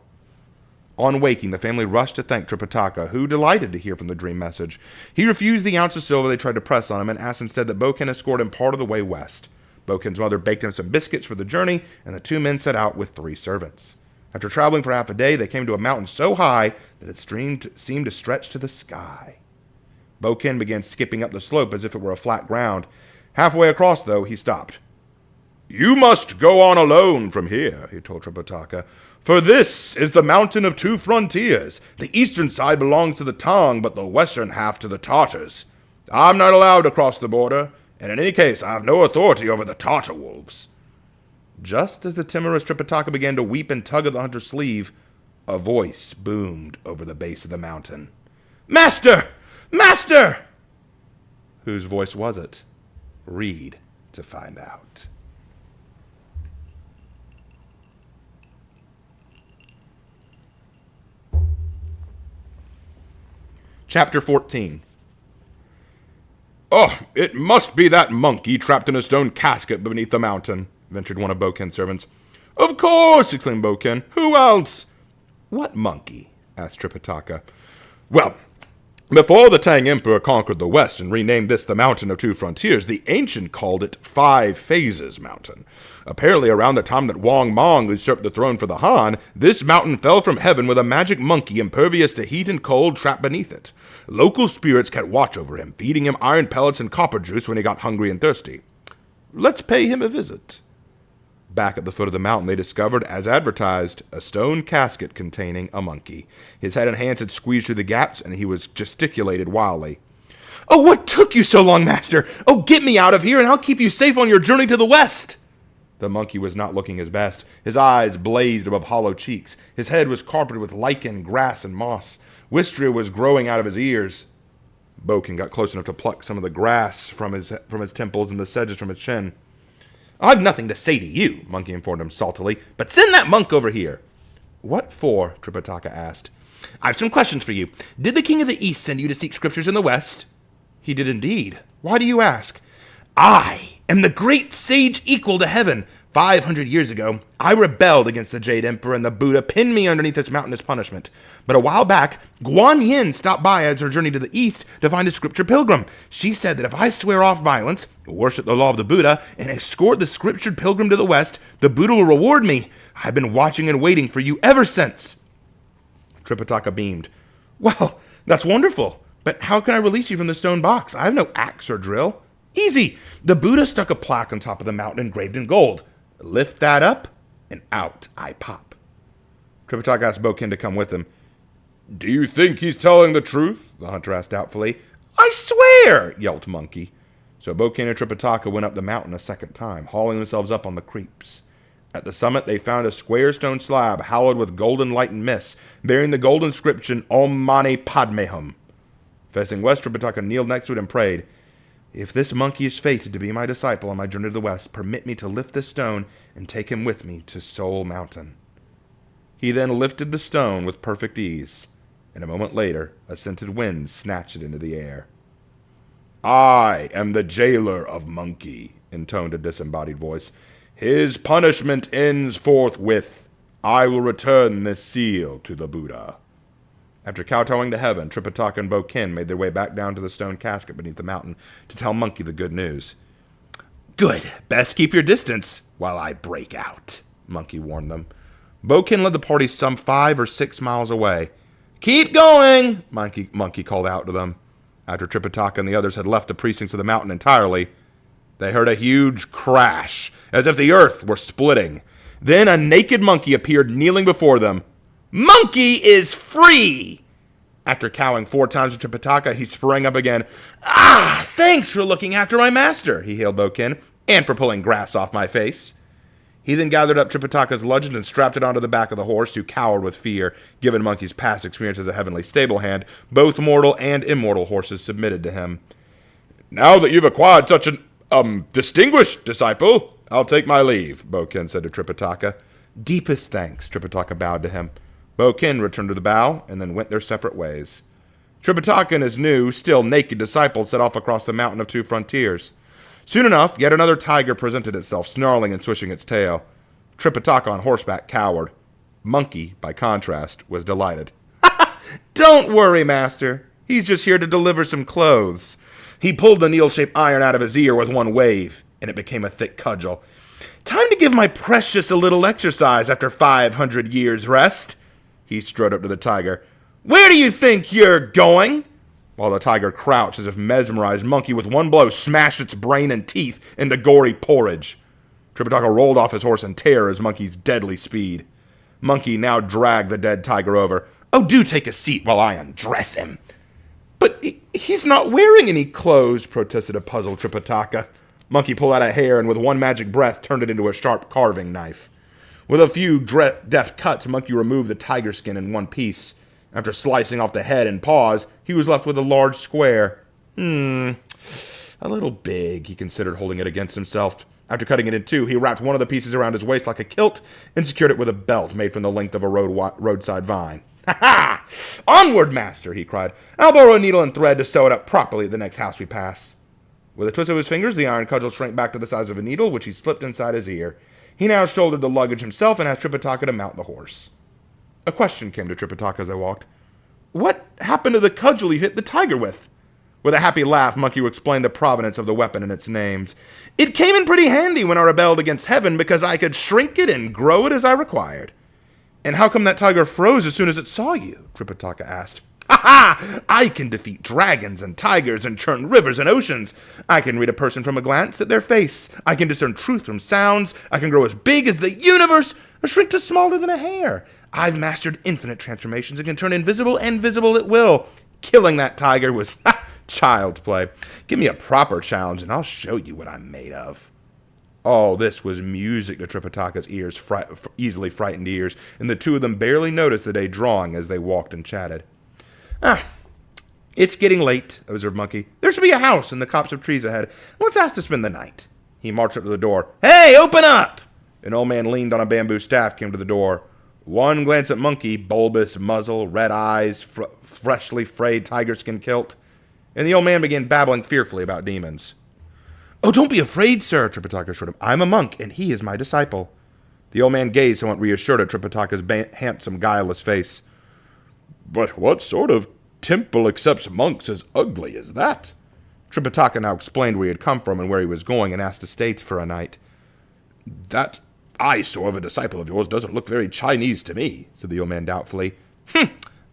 On waking, the family rushed to thank Tripitaka, who delighted to hear from the dream message. He refused the ounce of silver they tried to press on him and asked instead that Bokin escort him part of the way west. Bokin's mother baked him some biscuits for the journey, and the 2 men set out with 3 servants. After traveling for half a day, they came to a mountain so high that it seemed to stretch to the sky. Bokin began skipping up the slope as if it were a flat ground. Halfway across, though, he stopped. "You must go on alone from here," he told Tripitaka, "for this is the mountain of 2 frontiers. The eastern side belongs to the Tang, but the western half to the Tartars. I'm not allowed to cross the border, and in any case, I have no authority over the Tartar wolves." Just as the timorous Tripitaka began to weep and tug at the hunter's sleeve, a voice boomed over the base of the mountain. "Master! Master!" Whose voice was it? Read to find out. Chapter 14. "Oh, it must be that monkey trapped in a stone casket beneath the mountain," ventured one of Bokin's servants. "Of course," exclaimed Bokin. "Who else?" "What monkey?" asked Tripitaka. "Well, before the Tang Emperor conquered the West and renamed this the Mountain of 2 Frontiers, the ancient called it 5 Phases Mountain. Apparently, around the time that Wang Mang usurped the throne for the Han, this mountain fell from heaven with a magic monkey impervious to heat and cold trapped beneath it. Local spirits kept watch over him, feeding him iron pellets and copper juice when he got hungry and thirsty. Let's pay him a visit." Back at the foot of the mountain, they discovered, as advertised, a stone casket containing a monkey. His head and hands had squeezed through the gaps, and he was gesticulated wildly. "Oh, what took you so long, master? Oh, get me out of here, and I'll keep you safe on your journey to the west." The monkey was not looking his best. His eyes blazed above hollow cheeks. His head was carpeted with lichen, grass, and moss. Wisteria was growing out of his ears. Boken got close enough to pluck some of the grass from his temples and the sedges from his chin. "I've nothing to say to you," Monkey informed him saltily, "but send that monk over here." "What for?" Tripitaka asked. "I've some questions for you. Did the king of the east send you to seek scriptures in the west?" "He did indeed. Why do you ask?" "I am the great sage equal to heaven. 500 years ago, I rebelled against the Jade Emperor, and the Buddha pinned me underneath this mountain as punishment. But a while back, Guan Yin stopped by as her journey to the east to find a scripture pilgrim. She said that if I swear off violence, worship the law of the Buddha, and escort the scriptured pilgrim to the west, the Buddha will reward me. I've been watching and waiting for you ever since." Tripitaka beamed. "Well, that's wonderful. But how can I release you from the stone box? I have no axe or drill." "Easy. The Buddha stuck a plaque on top of the mountain engraved in gold. Lift that up, and out I pop." Tripitaka asked Boken to come with him. "Do you think he's telling the truth?" the hunter asked doubtfully. "I swear!" yelped Monkey. So Boken and Tripitaka went up the mountain a second time, hauling themselves up on the creeps. At the summit, they found a square stone slab hallowed with golden light and mist, bearing the gold inscription Om Mani Padme Hum. Facing west, Tripitaka kneeled next to it and prayed, "If this monkey is fated to be my disciple on my journey to the west, permit me to lift this stone and take him with me to Soul Mountain." He then lifted the stone with perfect ease, and a moment later, a scented wind snatched it into the air. "I am the jailer of Monkey," intoned a disembodied voice. "His punishment ends forthwith. I will return this seal to the Buddha." After kowtowing to heaven, Tripitaka and Boken made their way back down to the stone casket beneath the mountain to tell Monkey the good news. "Good. Best keep your distance while I break out," Monkey warned them. Boken led the party some 5 or 6 miles away. "Keep going," Monkey called out to them. After Tripitaka and the others had left the precincts of the mountain entirely, they heard a huge crash, as if the earth were splitting. Then a naked monkey appeared kneeling before them. "Monkey is free!" After cowing 4 times to Tripitaka, he sprang up again. "Ah, thanks for looking after my master," he hailed Boken, "and for pulling grass off my face." He then gathered up Tripitaka's luggage and strapped it onto the back of the horse, who cowered with fear. Given Monkey's past experience as a heavenly stable hand, both mortal and immortal horses submitted to him. "Now that you've acquired such an, distinguished disciple, I'll take my leave," Boken said to Tripitaka. "Deepest thanks," Tripitaka bowed to him. Boken returned to the bow, and then went their separate ways. Tripitaka and his new, still naked disciple set off across the mountain of 2 frontiers. Soon enough, yet another tiger presented itself, snarling and swishing its tail. Tripitaka on horseback cowered. Monkey, by contrast, was delighted. "Don't worry, master. He's just here to deliver some clothes." He pulled the needle-shaped iron out of his ear with one wave, and it became a thick cudgel. "Time to give my precious a little exercise after 500 years' rest." He strode up to the tiger. "Where do you think you're going?" While the tiger crouched as if mesmerized, Monkey with one blow smashed its brain and teeth into gory porridge. Tripitaka rolled off his horse in terror as Monkey's deadly speed. Monkey now dragged the dead tiger over. "Oh, do take a seat while I undress him." "But he's not wearing any clothes," protested a puzzled Tripitaka. Monkey pulled out a hair and with one magic breath turned it into a sharp carving knife. With a few deft cuts, Monkey removed the tiger skin in one piece. After slicing off the head and paws, he was left with a large square. A little big, he considered, holding it against himself. After cutting it in 2, he wrapped one of the pieces around his waist like a kilt and secured it with a belt made from the length of a roadside vine. "Ha ha! Onward, master!" he cried. "I'll borrow a needle and thread to sew it up properly at the next house we pass." With a twist of his fingers, the iron cudgel shrank back to the size of a needle, which he slipped inside his ear. He now shouldered the luggage himself and asked Tripitaka to mount the horse. A question came to Tripitaka as they walked. "What happened to the cudgel you hit the tiger with?" With a happy laugh, Monkey explained the provenance of the weapon and its names. "It came in pretty handy when I rebelled against heaven because I could shrink it and grow it as I required." "And how come that tiger froze as soon as it saw you?" Tripitaka asked. "Ha ha! I can defeat dragons and tigers and churn rivers and oceans. I can read a person from a glance at their face. I can discern truth from sounds. I can grow as big as the universe or shrink to smaller than a hair. I've mastered infinite transformations and can turn invisible and visible at will. Killing that tiger was Child's play. Give me a proper challenge, and I'll show you what I'm made of. All this was music to Tripitaka's ears, easily frightened ears, and the two of them barely noticed the day drawing as they walked and chatted. It's getting late, observed Monkey. There should be a house in the copse of trees ahead. Let's ask to spend the night. He marched up to the door. Hey, open up! An old man leaned on a bamboo staff, came to the door. One glance at Monkey, bulbous muzzle, red eyes, freshly frayed tiger skin kilt, and the old man began babbling fearfully about demons. Oh, don't be afraid, sir, Tripitaka assured him. I'm a monk, and he is my disciple. The old man gazed somewhat reassured at Tripitaka's handsome, guileless face. But what sort of temple accepts monks as ugly as that? Tripitaka now explained where he had come from and where he was going, and asked to stay for a night. That eyesore of a disciple of yours doesn't look very Chinese to me, said the old man doubtfully.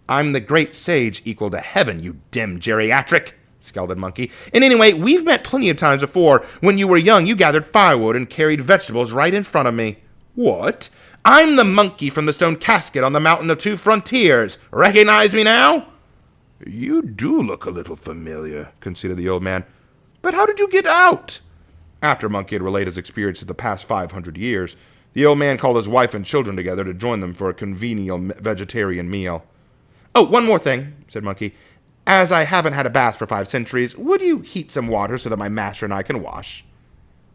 I'm the great sage equal to heaven, you dim geriatric, scowled Monkey. And anyway, we've met plenty of times before. When you were young, you gathered firewood and carried vegetables right in front of me. What? I'm the monkey from the stone casket on the mountain of two frontiers. Recognize me now? You do look a little familiar, conceded the old man. But how did you get out? After Monkey had relayed his experience of the past 500 years, the old man called his wife and children together to join them for a congenial vegetarian meal. Oh, one more thing, said Monkey. As I haven't had a bath for 5 centuries, would you heat some water so that my master and I can wash?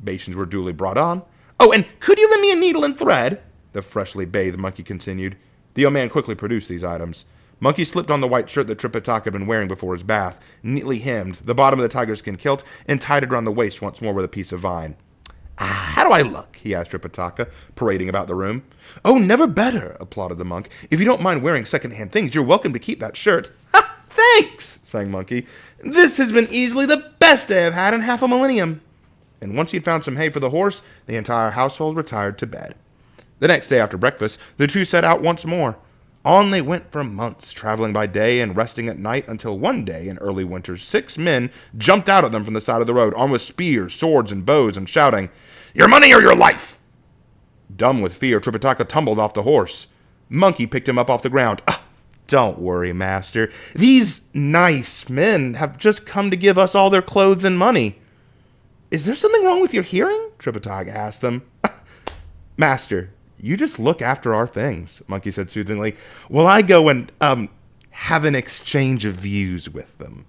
Basins were duly brought on. Oh, and could you lend me a needle and thread? The freshly bathed Monkey continued. The old man quickly produced these items. Monkey slipped on the white shirt that Tripitaka had been wearing before his bath, neatly hemmed, the bottom of the tiger skin kilt, and tied it around the waist once more with a piece of vine. How do I look? He asked Tripitaka, parading about the room. Oh, never better, applauded the monk. If you don't mind wearing second-hand things, you're welcome to keep that shirt. Ha! Thanks, sang Monkey. This has been easily the best day I've had in half a millennium. And once he'd found some hay for the horse, the entire household retired to bed. The next day after breakfast, the two set out once more. On they went for months, traveling by day and resting at night, until one day in early winter 6 men jumped out at them from the side of the road, armed with spears, swords, and bows, and shouting, Your money or your life! Dumb with fear, Tripitaka tumbled off the horse. Monkey picked him up off the ground. Don't worry, master. These nice men have just come to give us all their clothes and money. Is there something wrong with your hearing? Tripitaka asked them. Master, you just look after our things, Monkey said soothingly, while I go and, have an exchange of views with them.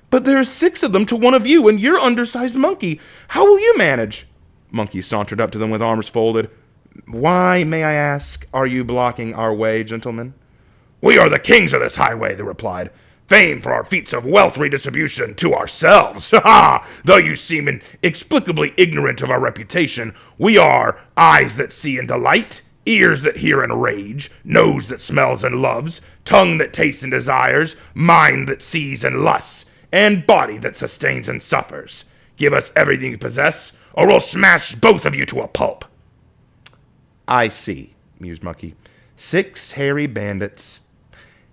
But there are 6 of them to 1 of you, and you're undersized monkey. How will you manage? Monkey sauntered up to them with arms folded. Why, may I ask, are you blocking our way, gentlemen? We are the kings of this highway, they replied. Famed for our feats of wealth redistribution to ourselves. Ha! Though you seem inexplicably ignorant of our reputation, we are eyes that see and delight, ears that hear and rage, nose that smells and loves, tongue that tastes and desires, mind that sees and lusts, and body that sustains and suffers. Give us everything you possess, or we'll smash both of you to a pulp. I see, mused Monkey. 6 hairy bandits.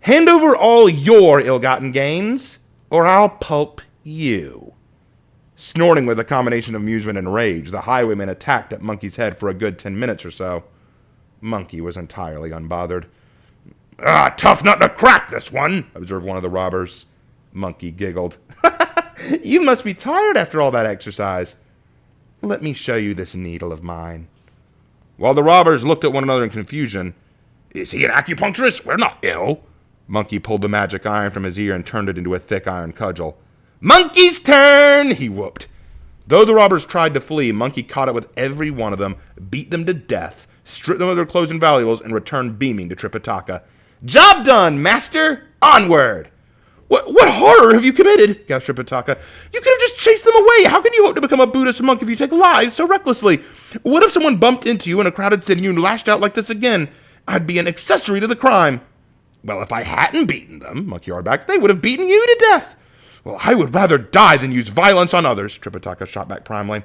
Hand over all your ill-gotten gains, or I'll pulp you. Snorting with a combination of amusement and rage, the highwaymen attacked at Monkey's head for a good 10 minutes or so. Monkey was entirely unbothered. Tough nut to crack, this one, observed one of the robbers. Monkey giggled. You must be tired after all that exercise. Let me show you this needle of mine. While the robbers looked at one another in confusion, Is he an acupuncturist? We're not ill. Monkey pulled the magic iron from his ear and turned it into a thick iron cudgel. Monkey's turn, he whooped. Though the robbers tried to flee, Monkey caught up with every one of them, beat them to death, stripped them of their clothes and valuables, and returned beaming to Tripitaka. Job done, master! Onward! What horror have you committed? Gasped Tripitaka. You could have just chased them away. How can you hope to become a Buddhist monk if you take lives so recklessly? What if someone bumped into you in a crowded city and you lashed out like this again? I'd be an accessory to the crime. Well, if I hadn't beaten them, Monkey Arback, they would have beaten you to death. Well, I would rather die than use violence on others, Tripitaka shot back primely.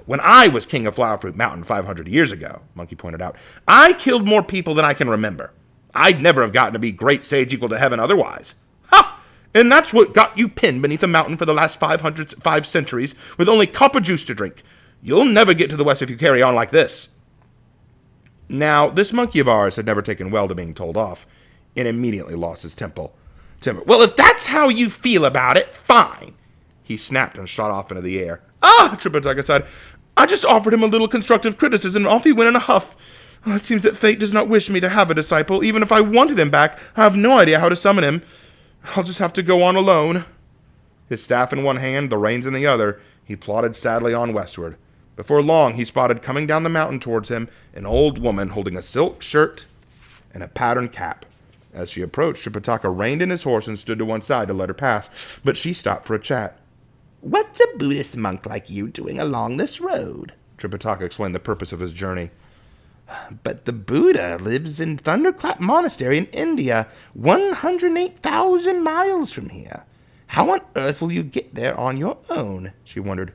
When I was king of Flower Fruit Mountain 500 years ago, Monkey pointed out, I killed more people than I can remember. I'd never have gotten to be great sage equal to heaven otherwise. Ha! And that's what got you pinned beneath a mountain for the last 5 centuries with only copper juice to drink. You'll never get to the west if you carry on like this. Now, this monkey of ours had never taken well to being told off, and immediately lost his temper. Timber. Well, if that's how you feel about it, fine. He snapped and shot off into the air. Ah, Tripitaka sighed. I just offered him a little constructive criticism, and off he went in a huff. Oh, it seems that fate does not wish me to have a disciple. Even if I wanted him back, I have no idea how to summon him. I'll just have to go on alone. His staff in one hand, the reins in the other, he plodded sadly on westward. Before long, he spotted coming down the mountain towards him an old woman holding a silk shirt and a patterned cap. As she approached, Tripitaka reined in his horse and stood to one side to let her pass, but she stopped for a chat. What's a Buddhist monk like you doing along this road? Tripitaka explained the purpose of his journey. But the Buddha lives in Thunderclap Monastery in India, 108,000 miles from here. How on earth will you get there on your own? She wondered.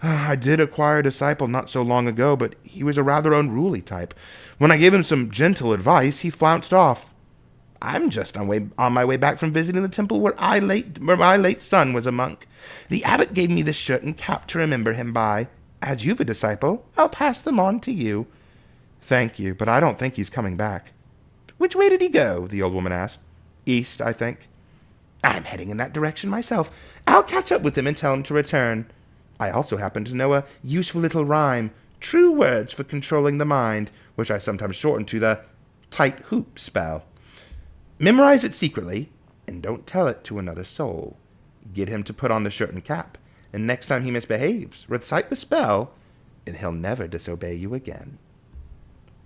I did acquire a disciple not so long ago, but he was a rather unruly type. When I gave him some gentle advice, he flounced off. I'm just on my way back from visiting the temple where my late son was a monk. The abbot gave me this shirt and cap to remember him by. As you've a disciple, I'll pass them on to you. Thank you, but I don't think he's coming back. Which way did he go? The old woman asked. East, I think. I'm heading in that direction myself. I'll catch up with him and tell him to return. I also happen to know a useful little rhyme, true words for controlling the mind, which I sometimes shorten to the tight hoop spell. Memorize it secretly, and don't tell it to another soul. Get him to put on the shirt and cap, and next time he misbehaves, recite the spell, and he'll never disobey you again.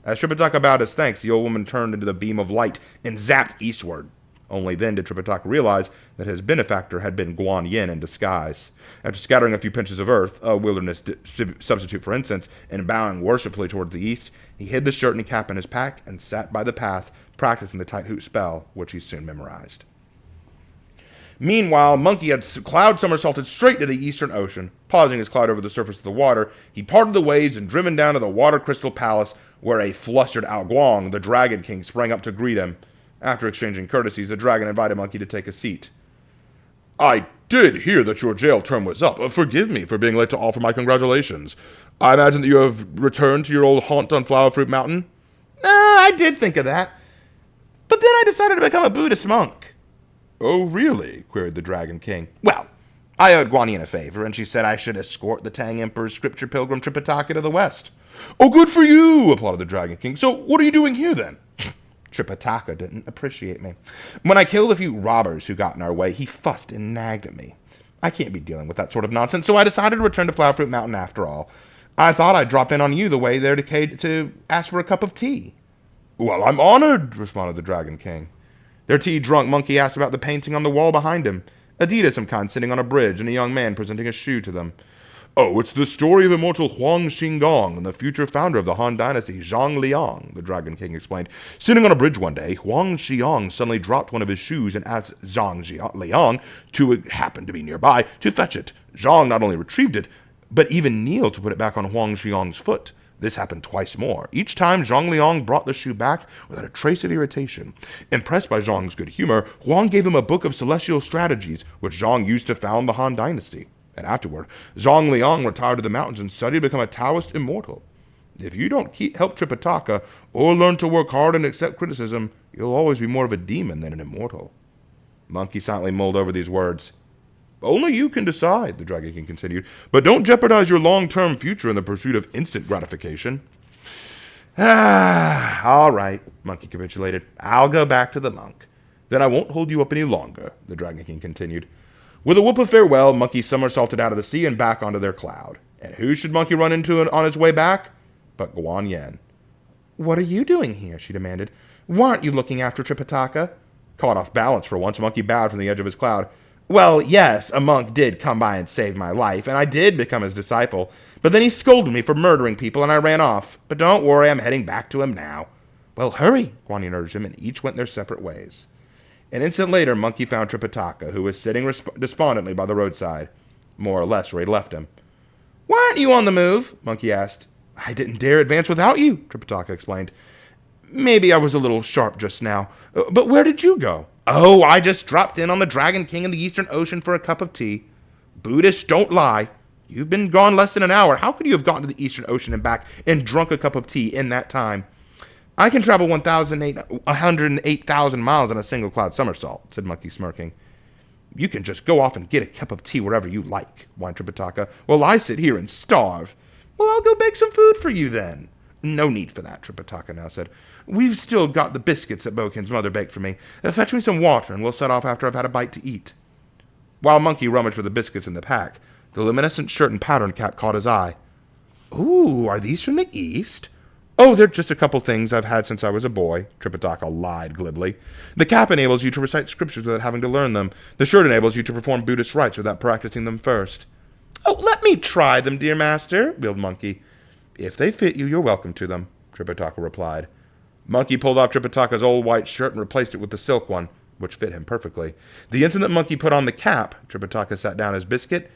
As Tripitaka bowed his thanks, the old woman turned into the beam of light and zapped eastward. Only then did Tripitaka realize that his benefactor had been Guan Yin in disguise. After scattering a few pinches of earth, a wilderness substitute for incense, and bowing worshipfully towards the east, he hid the shirt and cap in his pack and sat by the path, practicing the tight hoot spell, which he soon memorized. Meanwhile, Monkey had cloud somersaulted straight to the eastern ocean. Pausing his cloud over the surface of the water, he parted the waves and driven down to the Water Crystal Palace, where a flustered Ao Guang, the Dragon King, sprang up to greet him. After exchanging courtesies, the dragon invited Monkey to take a seat. I did hear that your jail term was up. Forgive me for being late to offer my congratulations. I imagine that you have returned to your old haunt on Flower Fruit Mountain? I did think of that. But then I decided to become a Buddhist monk. Oh, really? Queried the Dragon King. Well, I owed Guan Yin a favor, and she said I should escort the Tang Emperor's scripture pilgrim Tripitaka to the west. Oh, good for you, applauded the Dragon King. So what are you doing here, then? Tripitaka didn't appreciate me. When I killed a few robbers who got in our way, he fussed and nagged at me. I can't be dealing with that sort of nonsense, so I decided to return to Flower Fruit Mountain after all. I thought I'd drop in on you the way there to ask for a cup of tea. Well, I'm honored, responded the Dragon King. Their tea drunk, Monkey asked about the painting on the wall behind him. A deed of some kind sitting on a bridge, and a young man presenting a shoe to them. Oh, it's the story of immortal Huang Xingong and the future founder of the Han Dynasty, Zhang Liang, the Dragon King explained. Sitting on a bridge one day, Huang Xiong suddenly dropped one of his shoes and asked Zhang Liang, who happened to be nearby, to fetch it. Zhang not only retrieved it, but even kneeled to put it back on Huang Xiong's foot. This happened twice more. Each time, Zhang Liang brought the shoe back without a trace of irritation. Impressed by Zhang's good humor, Huang gave him a book of celestial strategies, which Zhang used to found the Han Dynasty. And afterward, Zhang Liang retired to the mountains and studied to become a Taoist immortal. If you don't help Tripitaka, or learn to work hard and accept criticism, you'll always be more of a demon than an immortal. Monkey silently mulled over these words. Only you can decide, the Dragon King continued, but don't jeopardize your long-term future in the pursuit of instant gratification. All right, Monkey capitulated. I'll go back to the monk. Then I won't hold you up any longer, the Dragon King continued. With a whoop of farewell, Monkey somersaulted out of the sea and back onto their cloud. And who should Monkey run into on his way back? But Guan Yin. What are you doing here? She demanded. Why aren't you looking after Tripitaka? Caught off balance for once, Monkey bowed from the edge of his cloud. Well, yes, a monk did come by and save my life, and I did become his disciple. But then he scolded me for murdering people, and I ran off. But don't worry, I'm heading back to him now. Well, hurry, Guan Yin urged him, and each went their separate ways. An instant later, Monkey found Tripitaka, who was sitting despondently by the roadside, more or less where he'd left him. Why aren't you on the move? Monkey asked. I didn't dare advance without you, Tripitaka explained. Maybe I was a little sharp just now, but where did you go? Oh, I just dropped in on the Dragon King in the Eastern Ocean for a cup of tea. Buddhists don't lie. You've been gone less than an hour. How could you have gotten to the Eastern Ocean and back and drunk a cup of tea in that time? I can travel 108,000 miles in a single cloud somersault, said Monkey, smirking. You can just go off and get a cup of tea wherever you like, whined Tripitaka, while I sit here and starve. Well, I'll go bake some food for you then. No need for that, Tripitaka now said. We've still got the biscuits that Bokin's mother baked for me. Fetch me some water, and we'll set off after I've had a bite to eat. While Monkey rummaged for the biscuits in the pack, the luminescent shirt and pattern cap caught his eye. Ooh, are these from the East? Oh, they're just a couple things I've had since I was a boy, Tripitaka lied glibly. The cap enables you to recite scriptures without having to learn them. The shirt enables you to perform Buddhist rites without practicing them first. Oh, let me try them, dear master, wailed Monkey. If they fit you, you're welcome to them, Tripitaka replied. Monkey pulled off Tripitaka's old white shirt and replaced it with the silk one, which fit him perfectly. The instant that Monkey put on the cap, Tripitaka sat down his biscuit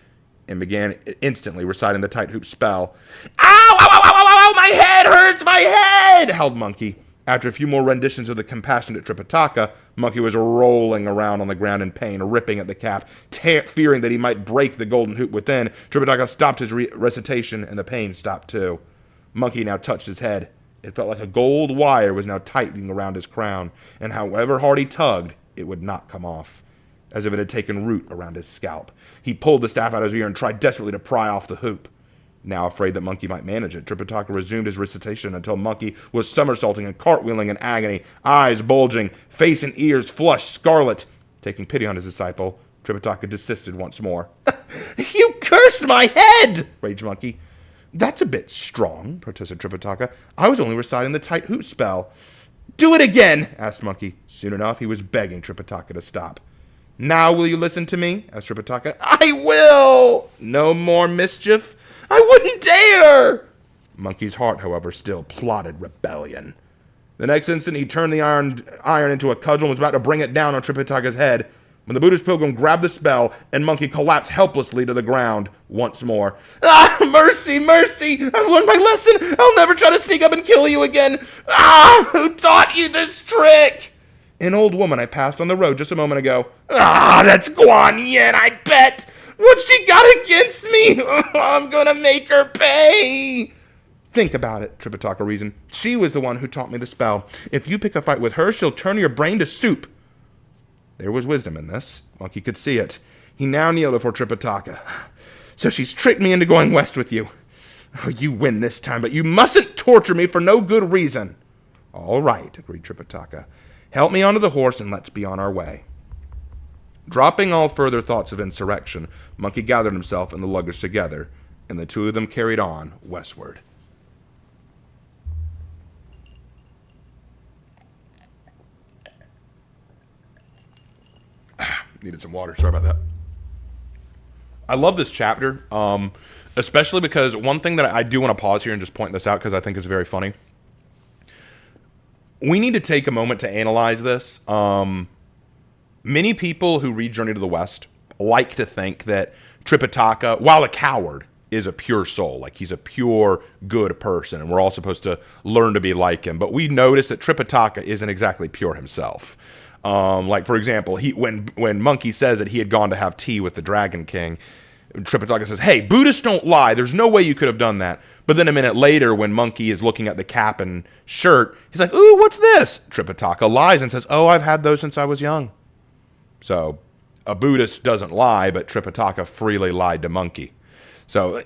and began instantly reciting the tight hoop spell. Ow! Ow! Ow! Ow! Ow! Ow! My head hurts! My head! Howled Monkey. After a few more renditions of the compassionate Tripitaka, Monkey was rolling around on the ground in pain, ripping at the cap, fearing that he might break the golden hoop within. Tripitaka stopped his recitation, and the pain stopped too. Monkey now touched his head. It felt like a gold wire was now tightening around his crown, and however hard he tugged, it would not come off, as if it had taken root around his scalp. He pulled the staff out of his ear and tried desperately to pry off the hoop. Now afraid that Monkey might manage it, Tripitaka resumed his recitation until Monkey was somersaulting and cartwheeling in agony, eyes bulging, face and ears flushed scarlet. Taking pity on his disciple, Tripitaka desisted once more. You cursed my head! Raged Monkey. That's a bit strong, protested Tripitaka. I was only reciting the tight hoot spell. Do it again, asked Monkey. Soon enough, he was begging Tripitaka to stop. Now will you listen to me? Asked Tripitaka. I will! No more mischief? I wouldn't dare! Monkey's heart, however, still plotted rebellion. The next instant, he turned the iron into a cudgel and was about to bring it down on Tripitaka's head when the Buddhist pilgrim grabbed the spell and Monkey collapsed helplessly to the ground once more. Ah, mercy, mercy! I've learned my lesson! I'll never try to sneak up and kill you again! Ah, who taught you this trick? An old woman I passed on the road just a moment ago. Ah, that's Guan Yin, I bet! What's she got against me? I'm gonna make her pay! Think about it, Tripitaka reasoned. She was the one who taught me the spell. If you pick a fight with her, she'll turn your brain to soup. There was wisdom in this. Monkey could see it. He now kneeled before Tripitaka. So she's tricked me into going west with you. Oh, you win this time, but you mustn't torture me for no good reason. All right, agreed Tripitaka. Help me onto the horse and let's be on our way. Dropping all further thoughts of insurrection, Monkey gathered himself and the luggage together, and the two of them carried on westward. Needed some water. Sorry about that. I love this chapter, especially because one thing that I do want to pause here and just point this out because I think it's very funny. We need to take a moment to analyze this. Many people who read Journey to the West like to think that Tripitaka, while a coward, is a pure soul. Like he's a pure, good person, and we're all supposed to learn to be like him. But we notice that Tripitaka isn't exactly pure himself. Like, for example, when Monkey says that he had gone to have tea with the Dragon King, Tripitaka says, hey, Buddhists don't lie. There's no way you could have done that. But then a minute later, when Monkey is looking at the cap and shirt, he's like, ooh, what's this? Tripitaka lies and says, oh, I've had those since I was young. So a Buddhist doesn't lie, but Tripitaka freely lied to Monkey. So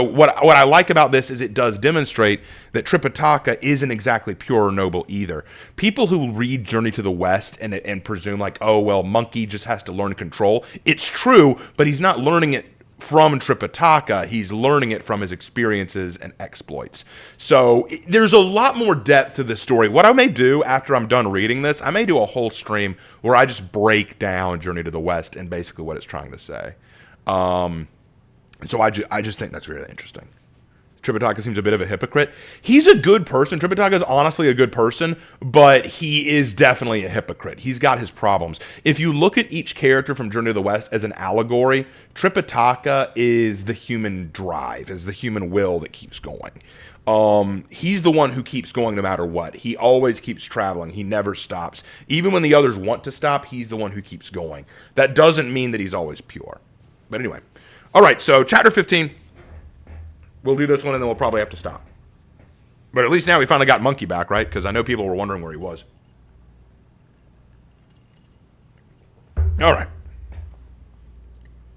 what I like about this is it does demonstrate that Tripitaka isn't exactly pure or noble either. People who read Journey to the West and presume like, oh, well, Monkey just has to learn control. It's true, but he's not learning it from Tripitaka. He's learning it from his experiences and exploits. So there's a lot more depth to this story. What I may do after I'm done reading this, I may do a whole stream where I just break down Journey to the West and basically what it's trying to say. So I just think that's really interesting. Tripitaka seems a bit of a hypocrite. He's a good person. Tripitaka is honestly a good person, but he is definitely a hypocrite. He's got his problems. If you look at each character from Journey to the West as an allegory, Tripitaka is the human drive, is the human will that keeps going. He's the one who keeps going no matter what. He always keeps traveling. He never stops. Even when the others want to stop, he's the one who keeps going. That doesn't mean that he's always pure. But anyway. All right, so chapter 15. We'll do this one, and then we'll probably have to stop. But at least now we finally got Monkey back, right? Because I know people were wondering where he was. All right.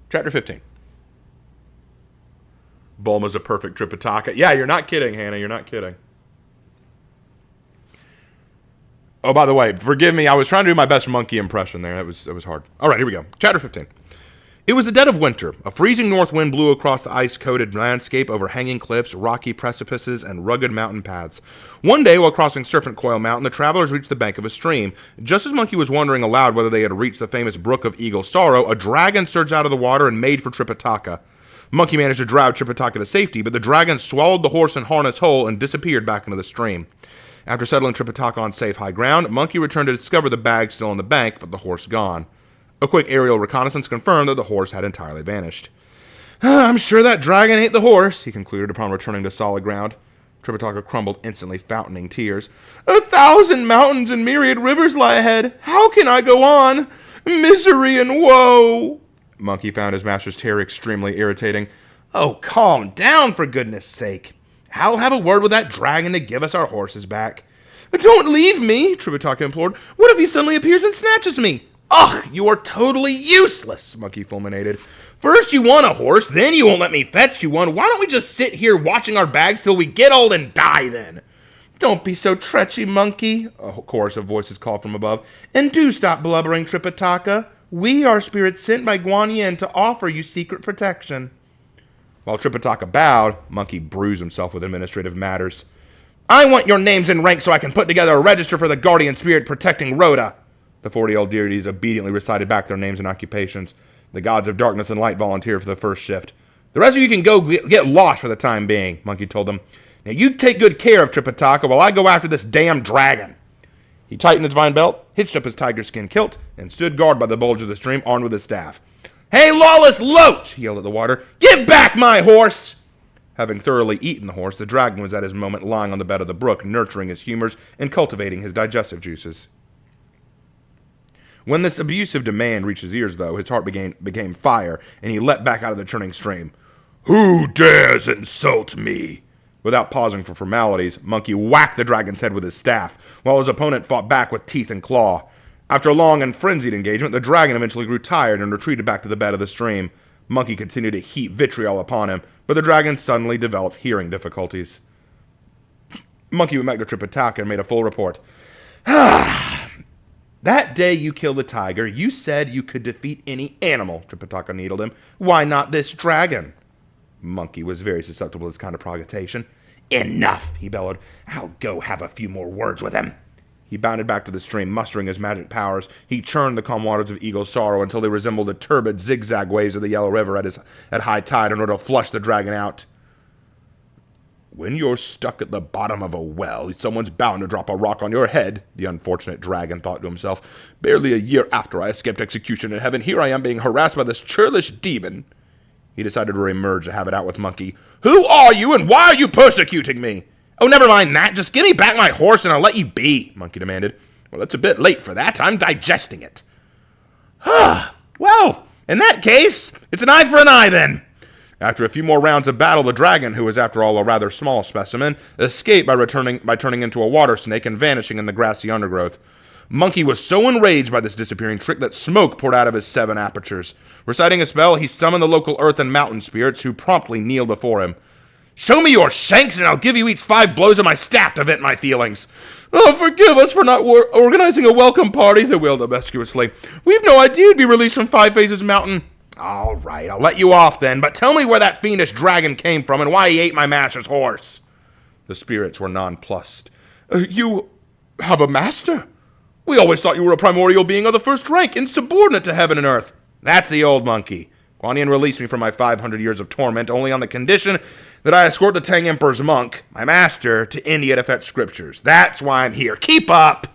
Chapter 15. Bulma's a perfect Tripitaka. Yeah, you're not kidding, Hannah. You're not kidding. Oh, by the way, forgive me. I was trying to do my best monkey impression there. That was hard. All right, here we go. Chapter 15. It was the dead of winter. A freezing north wind blew across the ice-coated landscape over hanging cliffs, rocky precipices, and rugged mountain paths. One day, while crossing Serpent Coil Mountain, the travelers reached the bank of a stream. Just as Monkey was wondering aloud whether they had reached the famous Brook of Eagle Sorrow, a dragon surged out of the water and made for Tripitaka. Monkey managed to drive Tripitaka to safety, but the dragon swallowed the horse and harness whole and disappeared back into the stream. After settling Tripitaka on safe high ground, Monkey returned to discover the bag still on the bank, but the horse gone. A quick aerial reconnaissance confirmed that the horse had entirely vanished. I'm sure that dragon ate the horse, he concluded upon returning to solid ground. Tripitaka crumbled instantly, fountaining tears. 1,000 mountains and myriad rivers lie ahead. How can I go on? Misery and woe. Monkey found his master's terror extremely irritating. Oh, calm down, for goodness sake. I'll have a word with that dragon to give us our horses back. Don't leave me, Tripitaka implored. What if he suddenly appears and snatches me? Ugh, you are totally useless, Monkey fulminated. First you want a horse, then you won't let me fetch you one. Why don't we just sit here watching our bags till we get old and die then? Don't be so treachy, Monkey, a chorus of voices called from above. And do stop blubbering, Tripitaka. We are spirits sent by Guan Yin to offer you secret protection. While Tripitaka bowed, Monkey bruised himself with administrative matters. I want your names and ranks so I can put together a register for the guardian spirit protecting Rhoda. The 40 old deities obediently recited back their names and occupations. The gods of darkness and light volunteered for the first shift. The rest of you can go get lost for the time being, Monkey told them. Now you take good care of Tripitaka while I go after this damn dragon. He tightened his vine belt, hitched up his tiger skin kilt, and stood guard by the bulge of the stream, armed with his staff. Hey, lawless loach, he yelled at the water. Give back my horse! Having thoroughly eaten the horse, the dragon was at his moment lying on the bed of the brook, nurturing his humors and cultivating his digestive juices. When this abusive demand reached his ears, though, his heart became fire, and he leapt back out of the churning stream. Who dares insult me? Without pausing for formalities, Monkey whacked the dragon's head with his staff, while his opponent fought back with teeth and claw. After a long and frenzied engagement, the dragon eventually grew tired and retreated back to the bed of the stream. Monkey continued to heap vitriol upon him, but the dragon suddenly developed hearing difficulties. Monkey went back to Tripitaka and made a full report. That day you killed the tiger, you said you could defeat any animal, Tripitaka needled him. Why not this dragon? Monkey was very susceptible to this kind of provocation. Enough, he bellowed. I'll go have a few more words with him. He bounded back to the stream, mustering his magic powers. He churned the calm waters of Eagle Sorrow until they resembled the turbid zigzag waves of the Yellow River at high tide in order to flush the dragon out. When you're stuck at the bottom of a well, someone's bound to drop a rock on your head, the unfortunate dragon thought to himself. Barely a year after I escaped execution in heaven, here I am being harassed by this churlish demon. He decided to reemerge to have it out with Monkey. Who are you and why are you persecuting me? Oh, never mind that. Just give me back my horse and I'll let you be, Monkey demanded. Well, it's a bit late for that. I'm digesting it. Well, in that case, it's an eye for an eye then. After a few more rounds of battle, the dragon, who was after all a rather small specimen, escaped by turning into a water snake and vanishing in the grassy undergrowth. Monkey was so enraged by this disappearing trick that smoke poured out of his 7 apertures. Reciting a spell, he summoned the local earth and mountain spirits, who promptly kneeled before him. Show me your shanks, and I'll give you each 5 blows of my staff to vent my feelings. Oh, forgive us for not organizing a welcome party, they wailed obsequiously. We've no idea you'd be released from 5 Phases Mountain. All right, I'll let you off then, but tell me where that fiendish dragon came from and why he ate my master's horse. The spirits were nonplussed. You have a master? We always thought you were a primordial being of the first rank, insubordinate to heaven and earth. That's the old monkey. Guan Yin released me from my 500 years of torment only on the condition that I escort the Tang Emperor's monk, my master, to India to fetch scriptures. That's why I'm here. Keep up!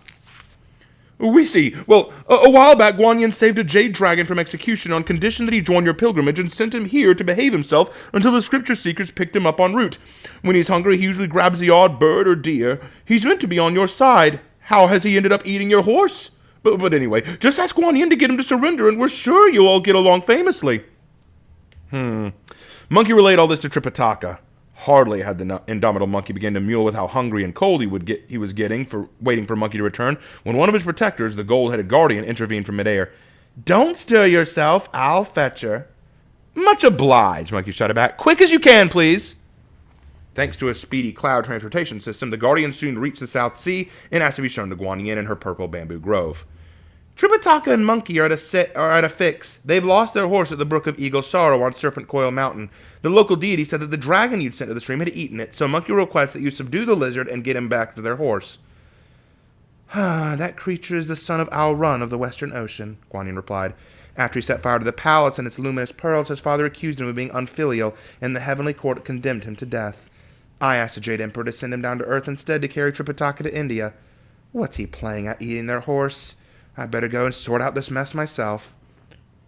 We see. Well, a while back, Guan Yin saved a jade dragon from execution on condition that he join your pilgrimage and sent him here to behave himself until the scripture seekers picked him up en route. When he's hungry, he usually grabs the odd bird or deer. He's meant to be on your side. How has he ended up eating your horse? But anyway, just ask Guan Yin to get him to surrender, and we're sure you'll all get along famously. Monkey relayed all this to Tripitaka. Hardly had the indomitable monkey begun to mule with how hungry and cold he was getting for waiting for Monkey to return, when one of his protectors, the gold-headed guardian, intervened from midair. "Don't stir yourself. I'll fetch her." "Much obliged," Monkey shouted back. "Quick as you can, please." Thanks to a speedy cloud transportation system, the Guardian soon reached the South Sea and asked to be shown to Guan Yin and her purple bamboo grove. "Tripitaka and Monkey are at a fix. They've lost their horse at the Brook of Eagle Sorrow on Serpent Coil Mountain. The local deity said that the dragon you'd sent to the stream had eaten it, so Monkey requests that you subdue the lizard and get him back to their horse." "That creature is the son of Al Run of the Western Ocean," Guan Yin replied. "After he set fire to the palace and its luminous pearls, his father accused him of being unfilial, and the heavenly court condemned him to death. I asked the Jade Emperor to send him down to Earth instead to carry Tripitaka to India. What's he playing at eating their horse? I'd better go and sort out this mess myself."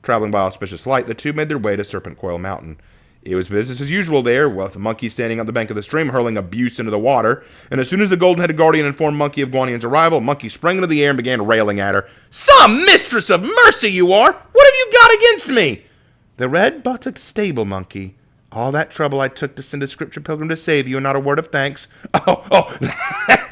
Traveling by auspicious light, the two made their way to Serpent Coil Mountain. It was business as usual there, with the Monkey standing on the bank of the stream hurling abuse into the water, and as soon as the golden-headed guardian informed Monkey of Guan Yin's arrival, Monkey sprang into the air and began railing at her. "Some mistress of mercy you are! What have you got against me?" "The red buttock stable, Monkey. All that trouble I took to send a scripture pilgrim to save you, and not a word of thanks." Oh,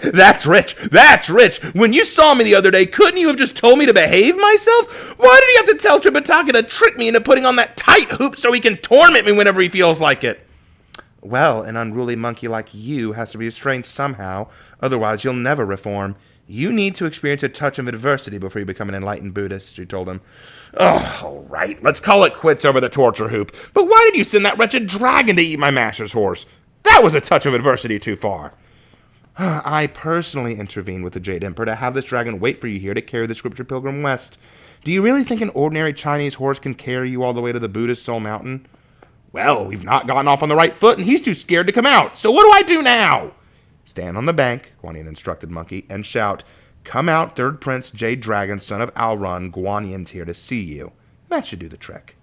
that's rich. That's rich. When you saw me the other day, couldn't you have just told me to behave myself? Why did you have to tell Tripitaka to trick me into putting on that tight hoop so he can torment me whenever he feels like it? "Well, an unruly monkey like you has to be restrained somehow, otherwise you'll never reform. You need to experience a touch of adversity before you become an enlightened Buddhist," she told him. "Oh, all right, let's call it quits over the torture hoop. But why did you send that wretched dragon to eat my master's horse? That was a touch of adversity too far." "I personally intervened with the Jade Emperor to have this dragon wait for you here to carry the scripture pilgrim west. Do you really think an ordinary Chinese horse can carry you all the way to the Buddhist Soul Mountain?" "Well, we've not gotten off on the right foot, and he's too scared to come out. So what do I do now?" "Stand on the bank," Guan Yin instructed Monkey, "and shout, 'Come out, third prince, Jade Dragon, son of Alrun, Guan Yin's here to see you.' That should do the trick."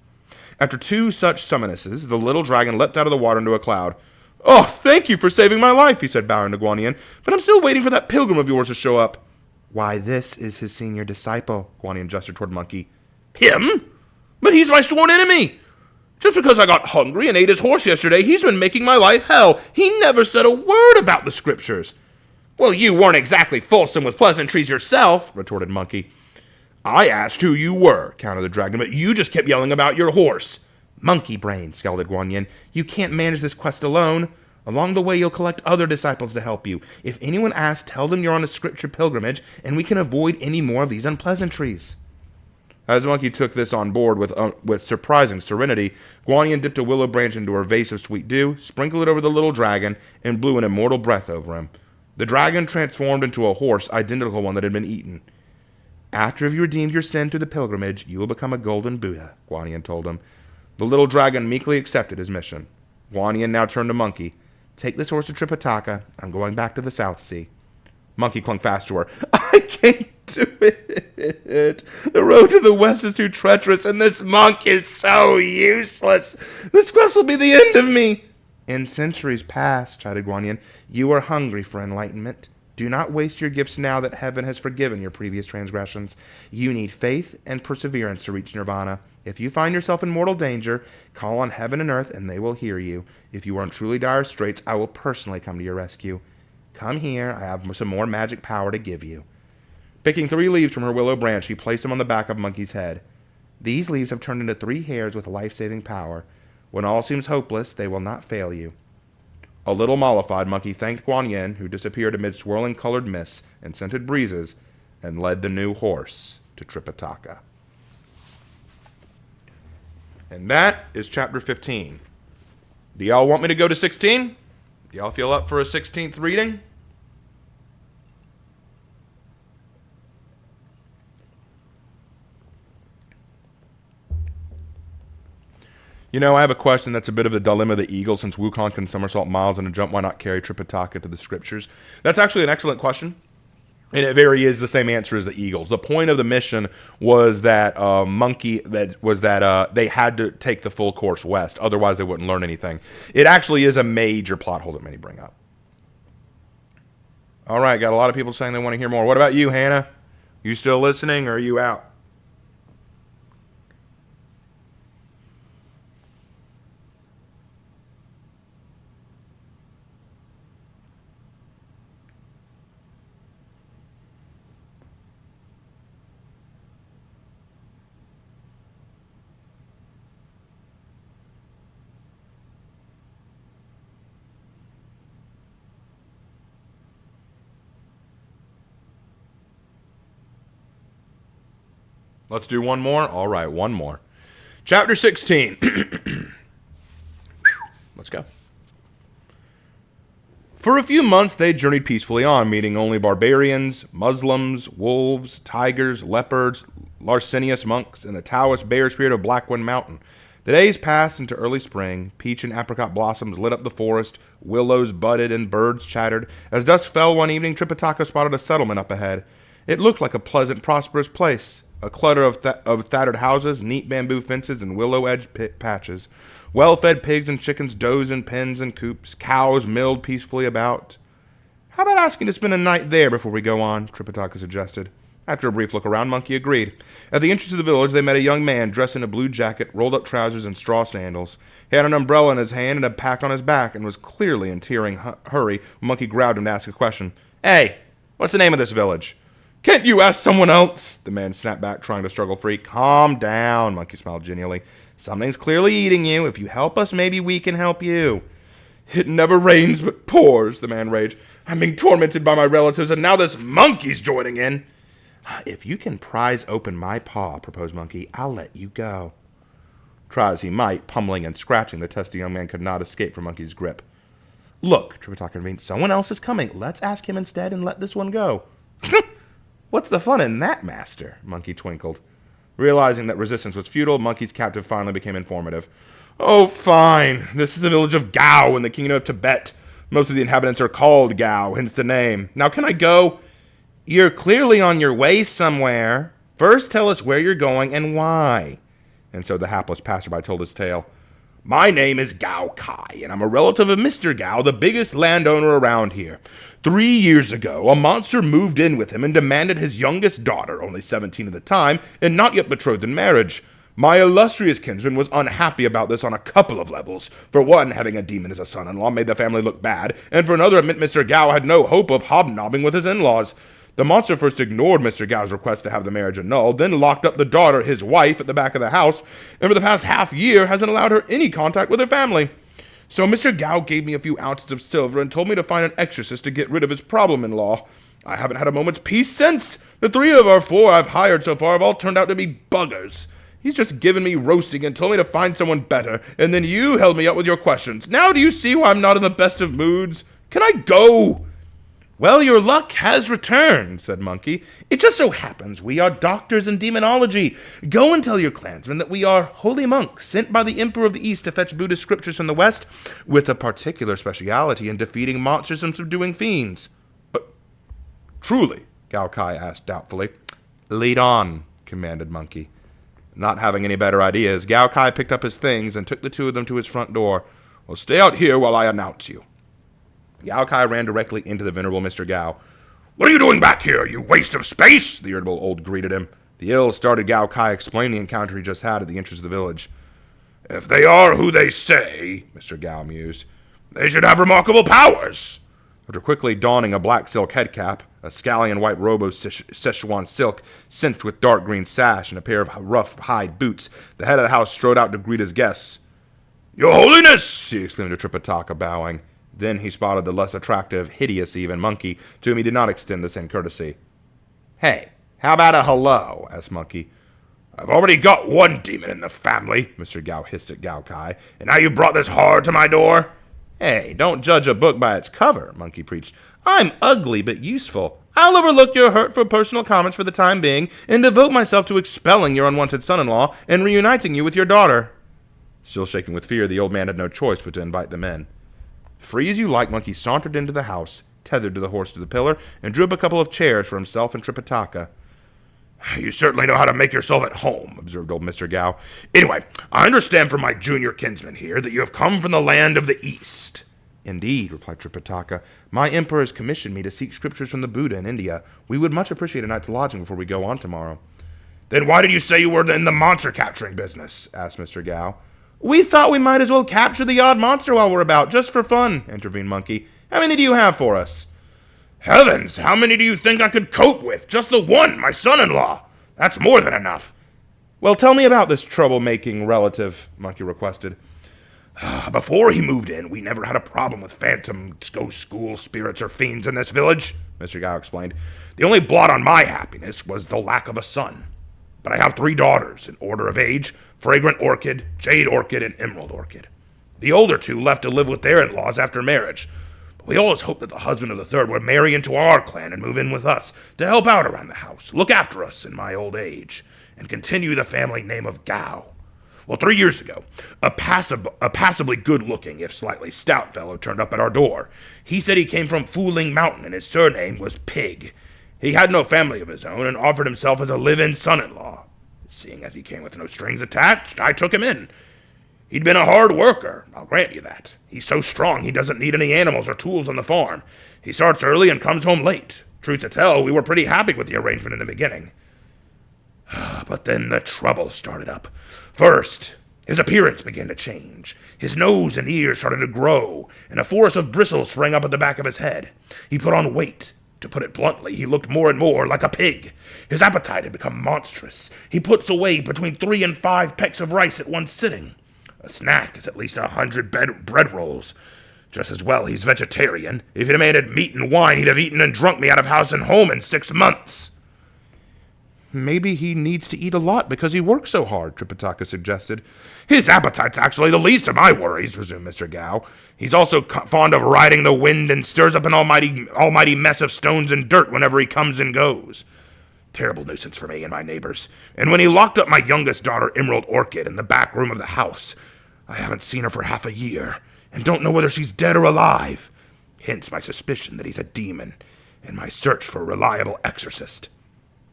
After two such summonesses, the little dragon leapt out of the water into a cloud. "Oh, thank you for saving my life," he said, bowing to Guan Yin, "but I'm still waiting for that pilgrim of yours to show up." "Why, this is his senior disciple," Guan Yin gestured toward Monkey. "Him? But he's my sworn enemy. Just because I got hungry and ate his horse yesterday, he's been making my life hell. He never said a word about the scriptures." "Well, you weren't exactly fulsome with pleasantries yourself," retorted Monkey. "I asked who you were," countered the dragon, "but you just kept yelling about your horse." "Monkey brain," scowled Guan Yin. "You can't manage this quest alone. Along the way, you'll collect other disciples to help you. If anyone asks, tell them you're on a scripture pilgrimage, and we can avoid any more of these unpleasantries." As Monkey took this on board with surprising serenity, Guan Yin dipped a willow branch into her vase of sweet dew, sprinkled it over the little dragon, and blew an immortal breath over him. The dragon transformed into a horse identical to one that had been eaten. "After you've redeemed your sin through the pilgrimage, you will become a golden Buddha," Guan Yin told him. The little dragon meekly accepted his mission. Guan Yin now turned to Monkey. "Take this horse to Tripitaka. I'm going back to the South Sea." Monkey clung fast to her. "I can't do it. The road to the west is too treacherous, and this monk is so useless. This quest will be the end of me." "In centuries past," chided Guan Yin, "you are hungry for enlightenment. Do not waste your gifts now that heaven has forgiven your previous transgressions. You need faith and perseverance to reach nirvana. If you find yourself in mortal danger, call on heaven and earth, and they will hear you. If you are in truly dire straits, I will personally come to your rescue. Come here, I have some more magic power to give you." Picking 3 leaves from her willow branch, she placed them on the back of Monkey's head. "These leaves have turned into 3 hairs with life-saving power. When all seems hopeless, they will not fail you." A little mollified, Monkey thanked Guan Yin, who disappeared amid swirling colored mists and scented breezes, and led the new horse to Tripitaka. And that is chapter 15. Do y'all want me to go to 16? Do y'all feel up for a 16th reading? You know, I have a question that's a bit of the dilemma of the eagle. Since Wukong can somersault miles in a jump, why not carry Tripitaka to the scriptures? That's actually an excellent question. And it very is the same answer as the eagles. The point of the mission was that they had to take the full course west. Otherwise, they wouldn't learn anything. It actually is a major plot hole that many bring up. All right, got a lot of people saying they want to hear more. What about you, Hannah? You still listening, or are you out? Let's do one more? All right, one more. Chapter 16. Let's go. For a few months, they journeyed peacefully on, meeting only barbarians, Muslims, wolves, tigers, leopards, Larcenius monks, and the Taoist bear spirit of Blackwind Mountain. The days passed into early spring. Peach and apricot blossoms lit up the forest, willows budded, and birds chattered. As dusk fell one evening, Tripitaka spotted a settlement up ahead. It looked like a pleasant, prosperous place. A clutter of thattered houses, neat bamboo fences, and willow-edged patches. Well-fed pigs and chickens dozed in pens and coops. Cows milled peacefully about. "How about asking to spend a night there before we go on?" Tripitaka suggested. After a brief look around, Monkey agreed. At the entrance of the village, they met a young man dressed in a blue jacket, rolled-up trousers, and straw sandals. He had an umbrella in his hand and a pack on his back, and was clearly in tearing hurry when Monkey grabbed him to ask a question. "Hey, what's the name of this village?" "Can't you ask someone else?" The man snapped back, trying to struggle free. "Calm down," Monkey smiled genially. "Something's clearly eating you. If you help us, maybe we can help you." "It never rains but pours," the man raged. "I'm being tormented by my relatives, and now this monkey's joining in." "If you can prise open my paw," proposed Monkey, "I'll let you go." Try as he might, pummeling and scratching, the testy young man could not escape from Monkey's grip. "Look," Tripitaka intervened, "someone else is coming. Let's ask him instead and let this one go." "What's the fun in that, master?" Monkey twinkled. Realizing that resistance was futile, Monkey's captive finally became informative. "Oh, fine. This is the village of Gao in the kingdom of Tibet. Most of the inhabitants are called Gao, hence the name. Now can I go?" "You're clearly on your way somewhere. First tell us where you're going and why." And so the hapless passerby told his tale. "My name is Gao Kai, and I'm a relative of Mr. Gao, the biggest landowner around here. 3 years ago, a monster moved in with him and demanded his youngest daughter, only 17 at the time, and not yet betrothed in marriage. My illustrious kinsman was unhappy about this on a couple of levels. For one, having a demon as a son-in-law made the family look bad, and for another, it meant Mr. Gao had no hope of hobnobbing with his in-laws. The monster first ignored Mr. Gao's request to have the marriage annulled, then locked up the daughter, his wife, at the back of the house, and for the past half-year hasn't allowed her any contact with her family. So Mr. Gao gave me a few ounces of silver and told me to find an exorcist to get rid of his problem-in-law. I haven't had a moment's peace since. The 3 of our 4 I've hired so far have all turned out to be buggers. He's just given me roasting and told me to find someone better, and then you held me up with your questions. Now do you see why I'm not in the best of moods? Can I go?" "Well, your luck has returned," said Monkey. "It just so happens we are doctors in demonology. Go and tell your clansmen that we are holy monks sent by the Emperor of the East to fetch Buddhist scriptures from the West, with a particular speciality in defeating monsters and subduing fiends." "Truly?" Gao Kai asked doubtfully. "Lead on," commanded Monkey. Not having any better ideas, Gao Kai picked up his things and took the 2 of them to his front door. "Well, stay out here while I announce you." Gao Kai ran directly into the venerable Mr. Gao. "What are you doing back here, you waste of space?" the irritable old greeted him. The ill-started Gao Kai explained the encounter he just had at the entrance of the village. "If they are who they say," Mr. Gao mused, "they should have remarkable powers." After quickly donning a black silk head cap, a scallion white robe of Szechuan silk, cinched with dark green sash, and a pair of rough hide boots, the head of the house strode out to greet his guests. "Your Holiness!" he exclaimed to Tripitaka, bowing. Then he spotted the less attractive, hideous even Monkey, to whom he did not extend the same courtesy. "Hey, how about a hello?" asked Monkey. "I've already got one demon in the family," Mr. Gao hissed at Gao Kai, "and now you brought this hard to my door?" "Hey, don't judge a book by its cover," Monkey preached. "I'm ugly but useful. I'll overlook your hurtful personal comments for the time being and devote myself to expelling your unwanted son-in-law and reuniting you with your daughter." Still shaking with fear, the old man had no choice but to invite them in. Free as you like, Monkey sauntered into the house, tethered to the horse to the pillar, and drew up a couple of chairs for himself and Tripitaka. "You certainly know how to make yourself at home," observed old Mr. Gao. "Anyway, I understand from my junior kinsman here that you have come from the land of the East." "Indeed," replied Tripitaka. "My emperor has commissioned me to seek scriptures from the Buddha in India. We would much appreciate a night's lodging before we go on tomorrow." "Then why did you say you were in the monster-capturing business?" asked Mr. Gao. "We thought we might as well capture the odd monster while we're about, just for fun," intervened Monkey. "How many do you have for us?" "Heavens, how many do you think I could cope with? Just the one, my son-in-law. That's more than enough." "Well, tell me about this trouble-making relative," Monkey requested. "Before he moved in, we never had a problem with phantom, ghost school, spirits, or fiends in this village," Mr. Gao explained. "The only blot on my happiness was the lack of a son." But I have 3 daughters in order of age: Fragrant Orchid, Jade Orchid, and Emerald Orchid. The older 2 left to live with their in-laws after marriage. But we always hoped that the husband of the 3rd would marry into our clan and move in with us to help out around the house, look after us in my old age, and continue the family name of Gao. Well, 3 years ago, a passably good-looking, if slightly stout fellow turned up at our door. He said he came from Fuling Mountain and his surname was Pig. He had no family of his own and offered himself as a live-in son-in-law. Seeing as he came with no strings attached, I took him in. He'd been a hard worker, I'll grant you that. He's so strong he doesn't need any animals or tools on the farm. He starts early and comes home late. Truth to tell, we were pretty happy with the arrangement in the beginning. But then the trouble started up. First, his appearance began to change. His nose and ears started to grow, and a forest of bristles sprang up at the back of his head. He put on weight. To put it bluntly, he looked more and more like a pig. His appetite had become monstrous. He puts away between 3 and 5 pecks of rice at one sitting. A snack is at least 100 bread rolls. Just as well he's vegetarian. If he demanded meat and wine, he'd have eaten and drunk me out of house and home in 6 months. Maybe he needs to eat a lot because he works so hard, Tripitaka suggested. His appetite's actually the least of my worries, resumed Mr. Gao. He's also fond of riding the wind and stirs up an almighty mess of stones and dirt whenever he comes and goes. Terrible nuisance for me and my neighbors. And when he locked up my youngest daughter, Emerald Orchid, in the back room of the house, I haven't seen her for half a year and don't know whether she's dead or alive. Hence my suspicion that he's a demon and my search for a reliable exorcist.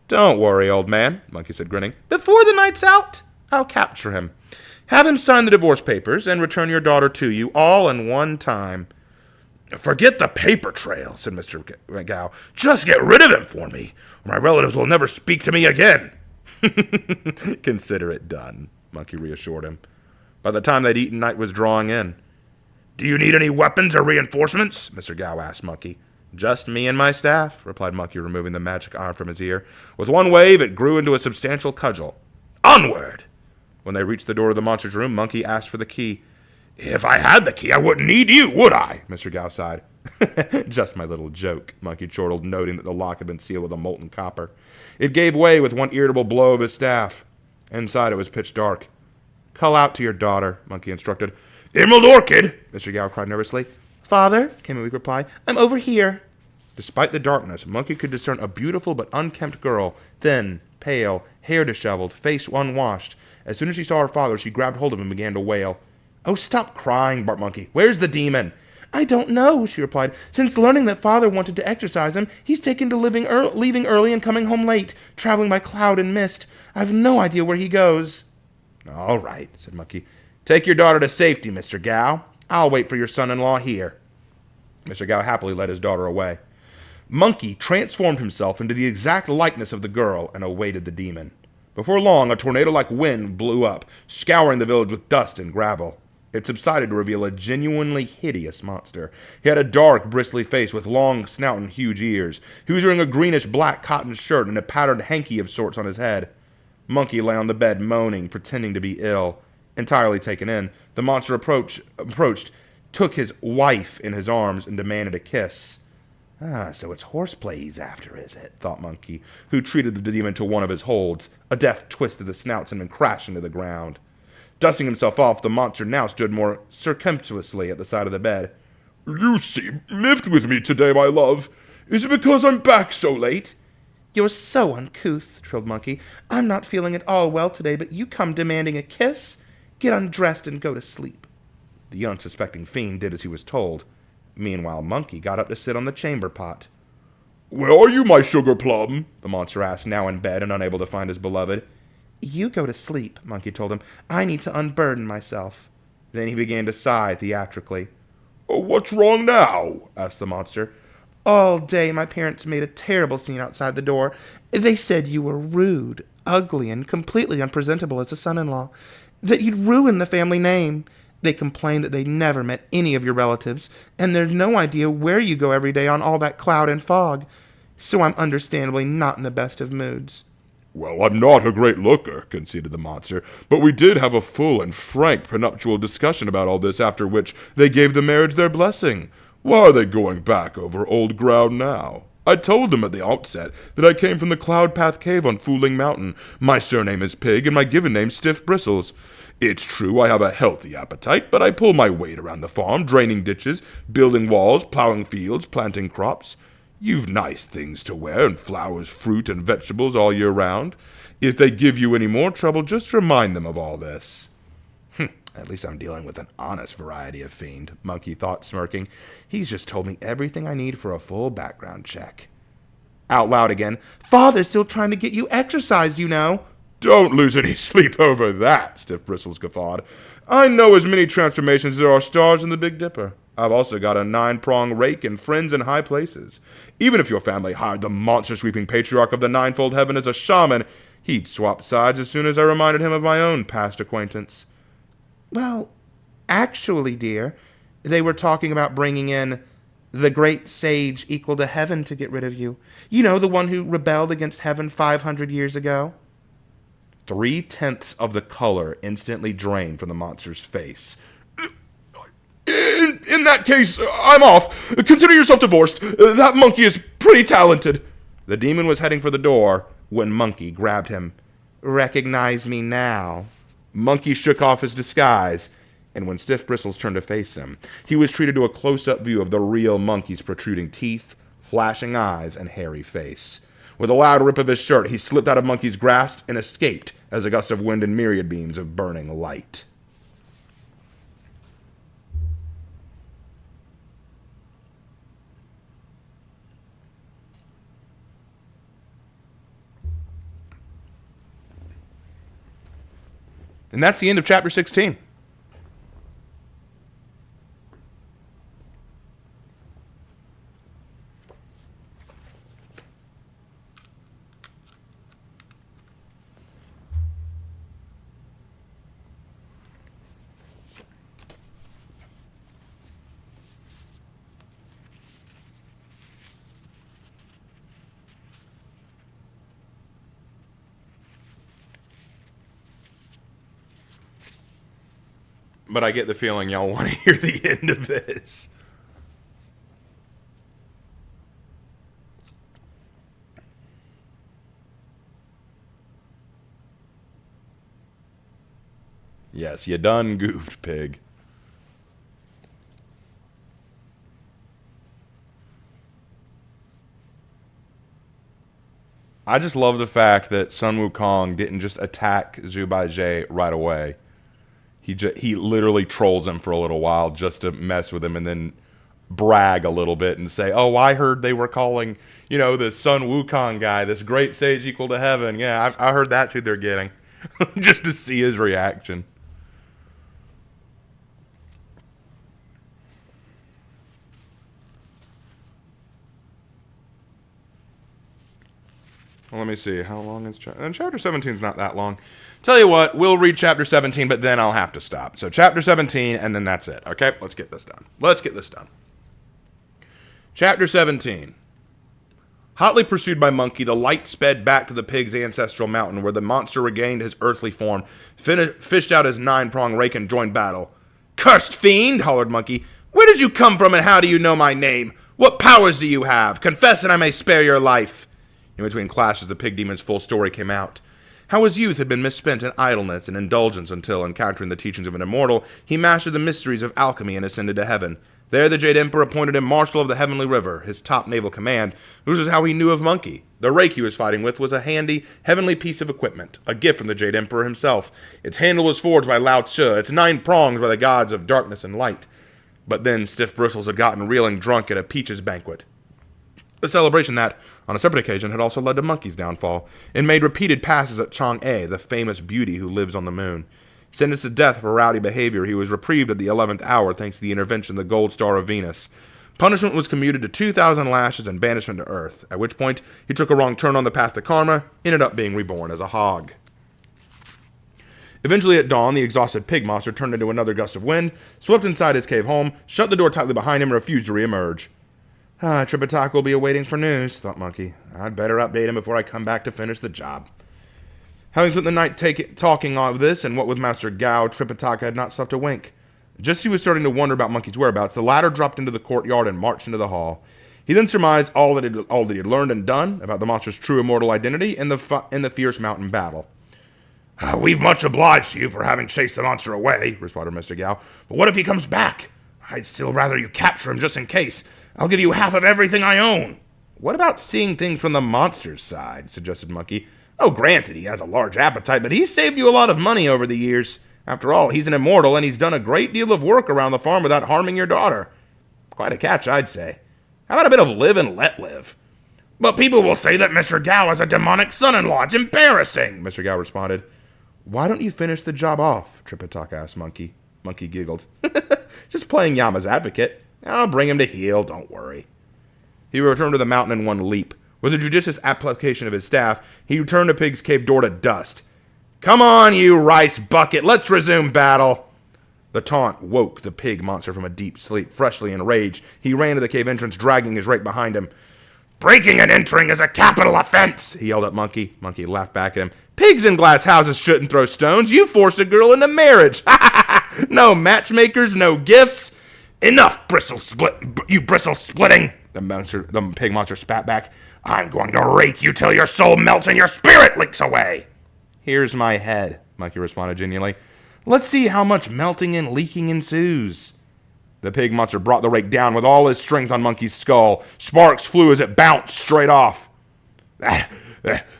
Don't worry, old man, Monkey said, grinning. Before the night's out, I'll capture him. Have him sign the divorce papers and return your daughter to you all in one time. Forget the paper trail, said Mr. Gao. Just get rid of him for me, or my relatives will never speak to me again. Consider it done, Monkey reassured him. By the time they'd eaten, night was drawing in. Do you need any weapons or reinforcements? Mr. Gao asked Monkey. Just me and my staff, replied Monkey, removing the magic iron from his ear. With one wave, it grew into a substantial cudgel. Onward! When they reached the door of the monster's room, Monkey asked for the key. If I had the key, I wouldn't need you, would I? Mr. Gao sighed. Just my little joke, Monkey chortled, noting that the lock had been sealed with a molten copper. It gave way with one irritable blow of his staff. Inside it was pitch dark. Call out to your daughter, Monkey instructed. Emerald Orchid! Mr. Gao cried nervously. Father, came a weak reply. I'm over here. Despite the darkness, Monkey could discern a beautiful but unkempt girl, thin, pale, hair disheveled, face unwashed. As soon as she saw her father, she grabbed hold of him and began to wail. Oh, stop crying, barked Monkey. Where's the demon? I don't know, she replied. Since learning that father wanted to exorcise him, he's taken to leaving early and coming home late, traveling by cloud and mist. I've no idea where he goes. All right, said Monkey. Take your daughter to safety, Mr. Gao. I'll wait for your son-in-law here. Mr. Gao happily led his daughter away. Monkey transformed himself into the exact likeness of the girl and awaited the demon. Before long, a tornado-like wind blew up, scouring the village with dust and gravel. It subsided to reveal a genuinely hideous monster. He had a dark, bristly face with long snout and huge ears. He was wearing a greenish-black cotton shirt and a patterned hanky of sorts on his head. Monkey lay on the bed, moaning, pretending to be ill. Entirely taken in, the monster approached, took his wife in his arms, and demanded a kiss. Ah, so it's horseplay he's after, is it? Thought Monkey, who treated the demon to one of his holds. A deft twist of the snout sent him crashing to the ground. Dusting himself off, the monster now stood more circumptuously at the side of the bed. You seem miffed with me today, my love. Is it because I'm back so late? You're so uncouth, trilled Monkey. I'm not feeling at all well today, but you come demanding a kiss? Get undressed and go to sleep. The unsuspecting fiend did as he was told. Meanwhile, Monkey got up to sit on the chamber pot. Where are you, my sugar plum? The monster asked, now in bed and unable to find his beloved. You go to sleep, Monkey told him. I need to unburden myself. Then he began to sigh theatrically. Oh, what's wrong now? Asked the monster. All day my parents made a terrible scene outside the door. They said you were rude, ugly, and completely unpresentable as a son-in-law. That you'd ruin the family name. They complained that they never met any of your relatives, and there's no idea where you go every day on all that cloud and fog. So I'm understandably not in the best of moods. Well, I'm not a great looker, conceded the monster, but we did have a full and frank prenuptial discussion about all this, after which they gave the marriage their blessing. Why are they going back over old ground now? I told them at the outset that I came from the Cloud Path Cave on Fooling Mountain. My surname is Pig, and my given name Stiff Bristles. It's true I have a healthy appetite, but I pull my weight around the farm, draining ditches, building walls, plowing fields, planting crops. You've nice things to wear, and flowers, fruit, and vegetables all year round. If they give you any more trouble, just remind them of all this. At least I'm dealing with an honest variety of fiend, Monkey thought, smirking. He's just told me everything I need for a full background check. Out loud again, Father's still trying to get you exercised, you know. Don't lose any sleep over that, Stiff Bristles guffawed. I know as many transformations as there are stars in the Big Dipper. I've also got a 9-prong rake and friends in high places. Even if your family hired the monster-sweeping patriarch of the Ninefold Heaven as a shaman, he'd swap sides as soon as I reminded him of my own past acquaintance. Well, actually, dear, they were talking about bringing in the great sage equal to heaven to get rid of you. You know, the one who rebelled against heaven 500 years ago. 3/10 of the color instantly drained from the monster's face. In that case, I'm off. Consider yourself divorced. That monkey is pretty talented. The demon was heading for the door when Monkey grabbed him. Recognize me now. Monkey shook off his disguise, and when Stiff Bristles turned to face him, he was treated to a close-up view of the real Monkey's protruding teeth, flashing eyes, and hairy face. With a loud rip of his shirt, he slipped out of Monkey's grasp and escaped as a gust of wind and myriad beams of burning light. And that's the end of chapter 16. But I get the feeling y'all want to hear the end of this. Yes, you done goofed, Pig. I just love the fact that Sun Wukong didn't just attack Zhu Baizhe right away. He literally trolls him for a little while just to mess with him and then brag a little bit and say, oh, I heard they were calling, the Sun Wukong guy, this great sage equal to heaven. Yeah, I heard that's who they're getting. Just to see his reaction. Well, let me see. How long is chapter 17 is not that long. Tell you what, we'll read chapter 17, but then I'll have to stop. So chapter 17, and then that's it. Okay, let's get this done. Chapter 17. Hotly pursued by Monkey, the light sped back to the pig's ancestral mountain, where the monster regained his earthly form, fished out his 9-prong rake, and joined battle. Cursed fiend, hollered Monkey. Where did you come from, and how do you know my name? What powers do you have? Confess, and I may spare your life. In between clashes, the pig demon's full story came out. How his youth had been misspent in idleness and indulgence until, encountering the teachings of an immortal, he mastered the mysteries of alchemy and ascended to heaven. There the Jade Emperor appointed him Marshal of the Heavenly River, his top naval command, which is how he knew of Monkey. The rake he was fighting with was a handy, heavenly piece of equipment, a gift from the Jade Emperor himself. Its handle was forged by Lao Tzu, its 9 prongs by the gods of darkness and light. But then Stiff Bristles had gotten reeling drunk at a peaches banquet. A celebration that, on a separate occasion, had also led to Monkey's downfall, and made repeated passes at Chang'e, the famous beauty who lives on the moon. Sentenced to death for rowdy behavior, he was reprieved at the 11th hour thanks to the intervention of the Gold Star of Venus. Punishment was commuted to 2,000 lashes and banishment to Earth, at which point he took a wrong turn on the path to karma, ended up being reborn as a hog. Eventually at dawn, the exhausted pig monster turned into another gust of wind, swept inside his cave home, shut the door tightly behind him, and refused to reemerge. Tripitaka will be awaiting for news, thought Monkey. I'd better update him before I come back to finish the job. Having spent the night talking of this, and what with Master Gao, Tripitaka had not slept a wink. Just as he was starting to wonder about Monkey's whereabouts, the latter dropped into the courtyard and marched into the hall. He then surmised all that he had learned and done about the monster's true immortal identity in the fierce mountain battle. We've much obliged to you for having chased the monster away, responded Mr. Gao. But what if he comes back? I'd still rather you capture him just in case. I'll give you half of everything I own. What about seeing things from the monster's side? Suggested Monkey. Oh, granted, he has a large appetite, but he's saved you a lot of money over the years. After all, he's an immortal, and he's done a great deal of work around the farm without harming your daughter. Quite a catch, I'd say. How about a bit of live and let live? But people will say that Mr. Gao has a demonic son-in-law. It's embarrassing, Mr. Gao responded. Why don't you finish the job off? Tripitaka asked Monkey. Monkey giggled. Just playing Yama's advocate. I'll bring him to heel, don't worry. He returned to the mountain in one leap. With a judicious application of his staff, he returned the pig's cave door to dust. Come on, you rice bucket, let's resume battle. The taunt woke the pig monster from a deep sleep. Freshly enraged, he ran to the cave entrance, dragging his rake behind him. Breaking and entering is a capital offense, he yelled at Monkey. Monkey laughed back at him. Pigs in glass houses shouldn't throw stones. You forced a girl into marriage. No matchmakers, no gifts. Enough, you bristle splitting, the pig monster spat back. I'm going to rake you till your soul melts and your spirit leaks away. Here's my head, Monkey responded genially. Let's see how much melting and leaking ensues. The pig monster brought the rake down with all his strength on Monkey's skull. Sparks flew as it bounced straight off.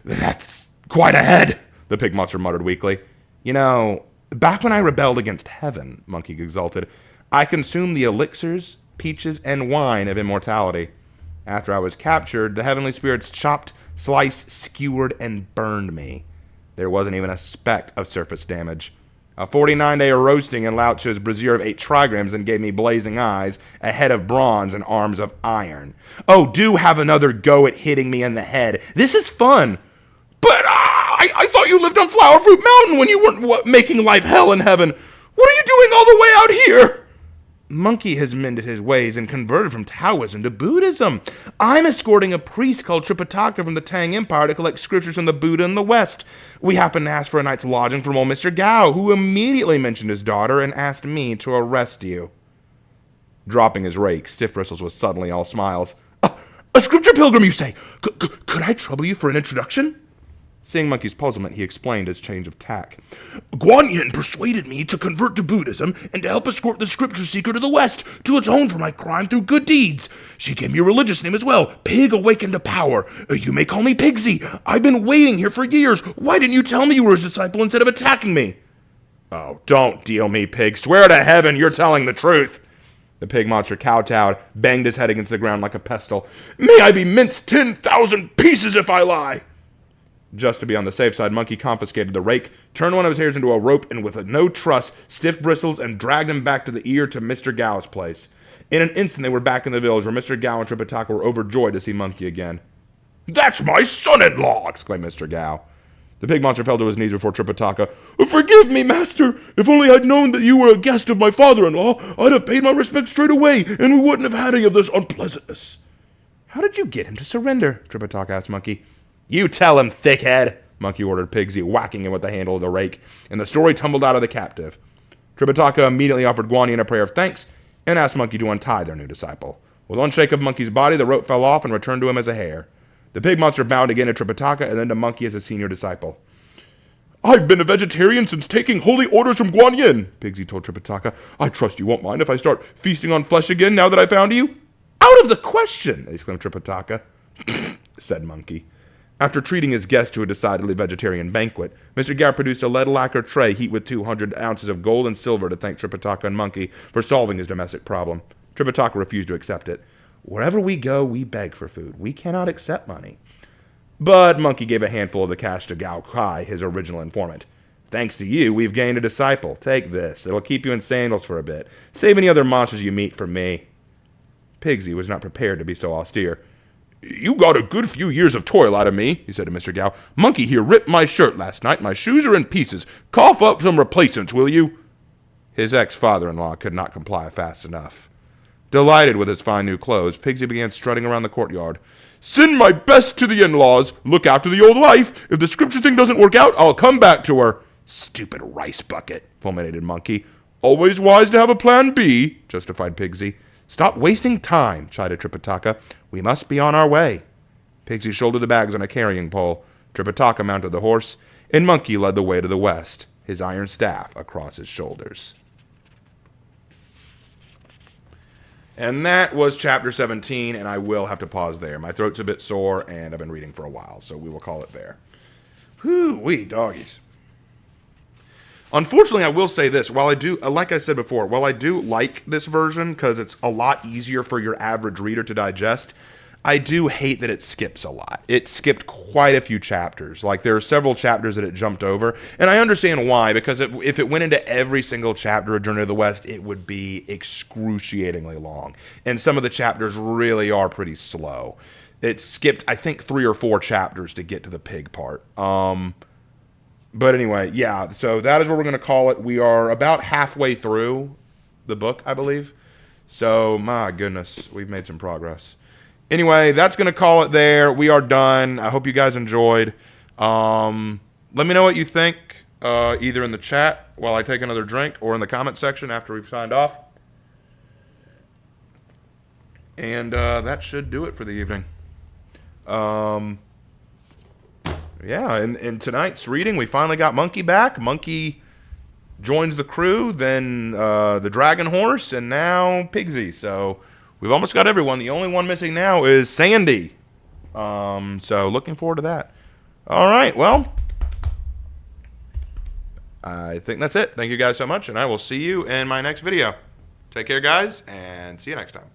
That's quite a head, the pig monster muttered weakly. You know, back when I rebelled against heaven, Monkey exulted, I consumed the elixirs, peaches, and wine of immortality. After I was captured, the heavenly spirits chopped, sliced, skewered, and burned me. There wasn't even a speck of surface damage. A 49-day roasting in Lao Tzu's brazier of 8 trigrams and gave me blazing eyes, a head of bronze, and arms of iron. Oh, do have another go at hitting me in the head. This is fun. But I thought you lived on Flower Fruit Mountain when you weren't making life hell in heaven. What are you doing all the way out here? Monkey has mended his ways and converted from Taoism to Buddhism. I'm escorting a priest called Tripitaka from the Tang Empire to collect scriptures from the Buddha in the West. We happened to ask for a night's lodging from old Mr. Gao, who immediately mentioned his daughter and asked me to arrest you. Dropping his rake, Stiff Bristles was suddenly all smiles. A scripture pilgrim, you say? Could I trouble you for an introduction? Seeing Monkey's puzzlement, he explained his change of tack. Guan Yin persuaded me to convert to Buddhism and to help escort the scripture seeker to the West to atone for my crime through good deeds. She gave me a religious name as well, Pig Awakened to Power. You may call me Pigsy. I've been waiting here for years. Why didn't you tell me you were his disciple instead of attacking me? Oh, don't deal me, pig. Swear to heaven you're telling the truth. The pig monster kowtowed, banged his head against the ground like a pestle. May I be minced 10,000 pieces if I lie. Just to be on the safe side, Monkey confiscated the rake, turned one of his hairs into a rope, and with no trust, Stiff Bristles and dragged him back to the ear to Mr. Gao's place. In an instant, they were back in the village, where Mr. Gao and Tripitaka were overjoyed to see Monkey again. That's my son-in-law, exclaimed Mr. Gao. The pig monster fell to his knees before Tripitaka. Forgive me, master. If only I'd known that you were a guest of my father-in-law, I'd have paid my respects straight away, and we wouldn't have had any of this unpleasantness. How did you get him to surrender? Tripitaka asked Monkey. You tell him, thickhead, Monkey ordered Pigsy, whacking him with the handle of the rake, and the story tumbled out of the captive. Tripitaka immediately offered Guan Yin a prayer of thanks and asked Monkey to untie their new disciple. With one shake of Monkey's body, the rope fell off and returned to him as a hair. The pig monster bowed again to Tripitaka and then to Monkey as a senior disciple. I've been a vegetarian since taking holy orders from Guan Yin, Pigsy told Tripitaka. I trust you won't mind if I start feasting on flesh again now that I found you? Out of the question, exclaimed Tripitaka, said Monkey. After treating his guest to a decidedly vegetarian banquet, Mr. Gao produced a lead lacquer tray heaped with 200 ounces of gold and silver to thank Tripitaka and Monkey for solving his domestic problem. Tripitaka refused to accept it. Wherever we go, we beg for food. We cannot accept money. But Monkey gave a handful of the cash to Gao Kai, his original informant. Thanks to you, we've gained a disciple. Take this. It'll keep you in sandals for a bit. Save any other monsters you meet for me. Pigsy was not prepared to be so austere. You got a good few years of toil out of me, he said to Mr. Gao. Monkey here ripped my shirt last night. My shoes are in pieces. Cough up some replacements, will you? His ex-father-in-law could not comply fast enough. Delighted with his fine new clothes, Pigsy began strutting around the courtyard. Send my best to the in-laws. Look after the old wife. If the scripture thing doesn't work out, I'll come back to her. Stupid rice bucket, fulminated Monkey. Always wise to have a plan B, justified Pigsy. Stop wasting time, chided Tripitaka. We must be on our way. Pigsy shouldered the bags on a carrying pole. Tripitaka mounted the horse, and Monkey led the way to the west, his iron staff across his shoulders. And that was chapter 17, and I will have to pause there. My throat's a bit sore, and I've been reading for a while, so we will call it there. Whoo-wee, doggies. Unfortunately, I will say this. While I do, like I said before, while I do like this version because it's a lot easier for your average reader to digest, I do hate that it skips a lot. It skipped quite a few chapters. Like, there are several chapters that it jumped over. And I understand why, because if it went into every single chapter of Journey to the West, it would be excruciatingly long. And some of the chapters really are pretty slow. It skipped, I think, 3 or 4 chapters to get to the pig part. But anyway, yeah, so that is what we're going to call it. We are about halfway through the book, I believe. So, my goodness, we've made some progress. Anyway, that's going to call it there. We are done. I hope you guys enjoyed. Let me know what you think, either in the chat while I take another drink or in the comment section after we've signed off. And that should do it for the evening. Yeah, in tonight's reading, we finally got Monkey back. Monkey joins the crew, then the Dragon Horse, and now Pigsy. So we've almost got everyone. The only one missing now is Sandy. So looking forward to that. All right, well, I think that's it. Thank you guys so much, and I will see you in my next video. Take care, guys, and see you next time.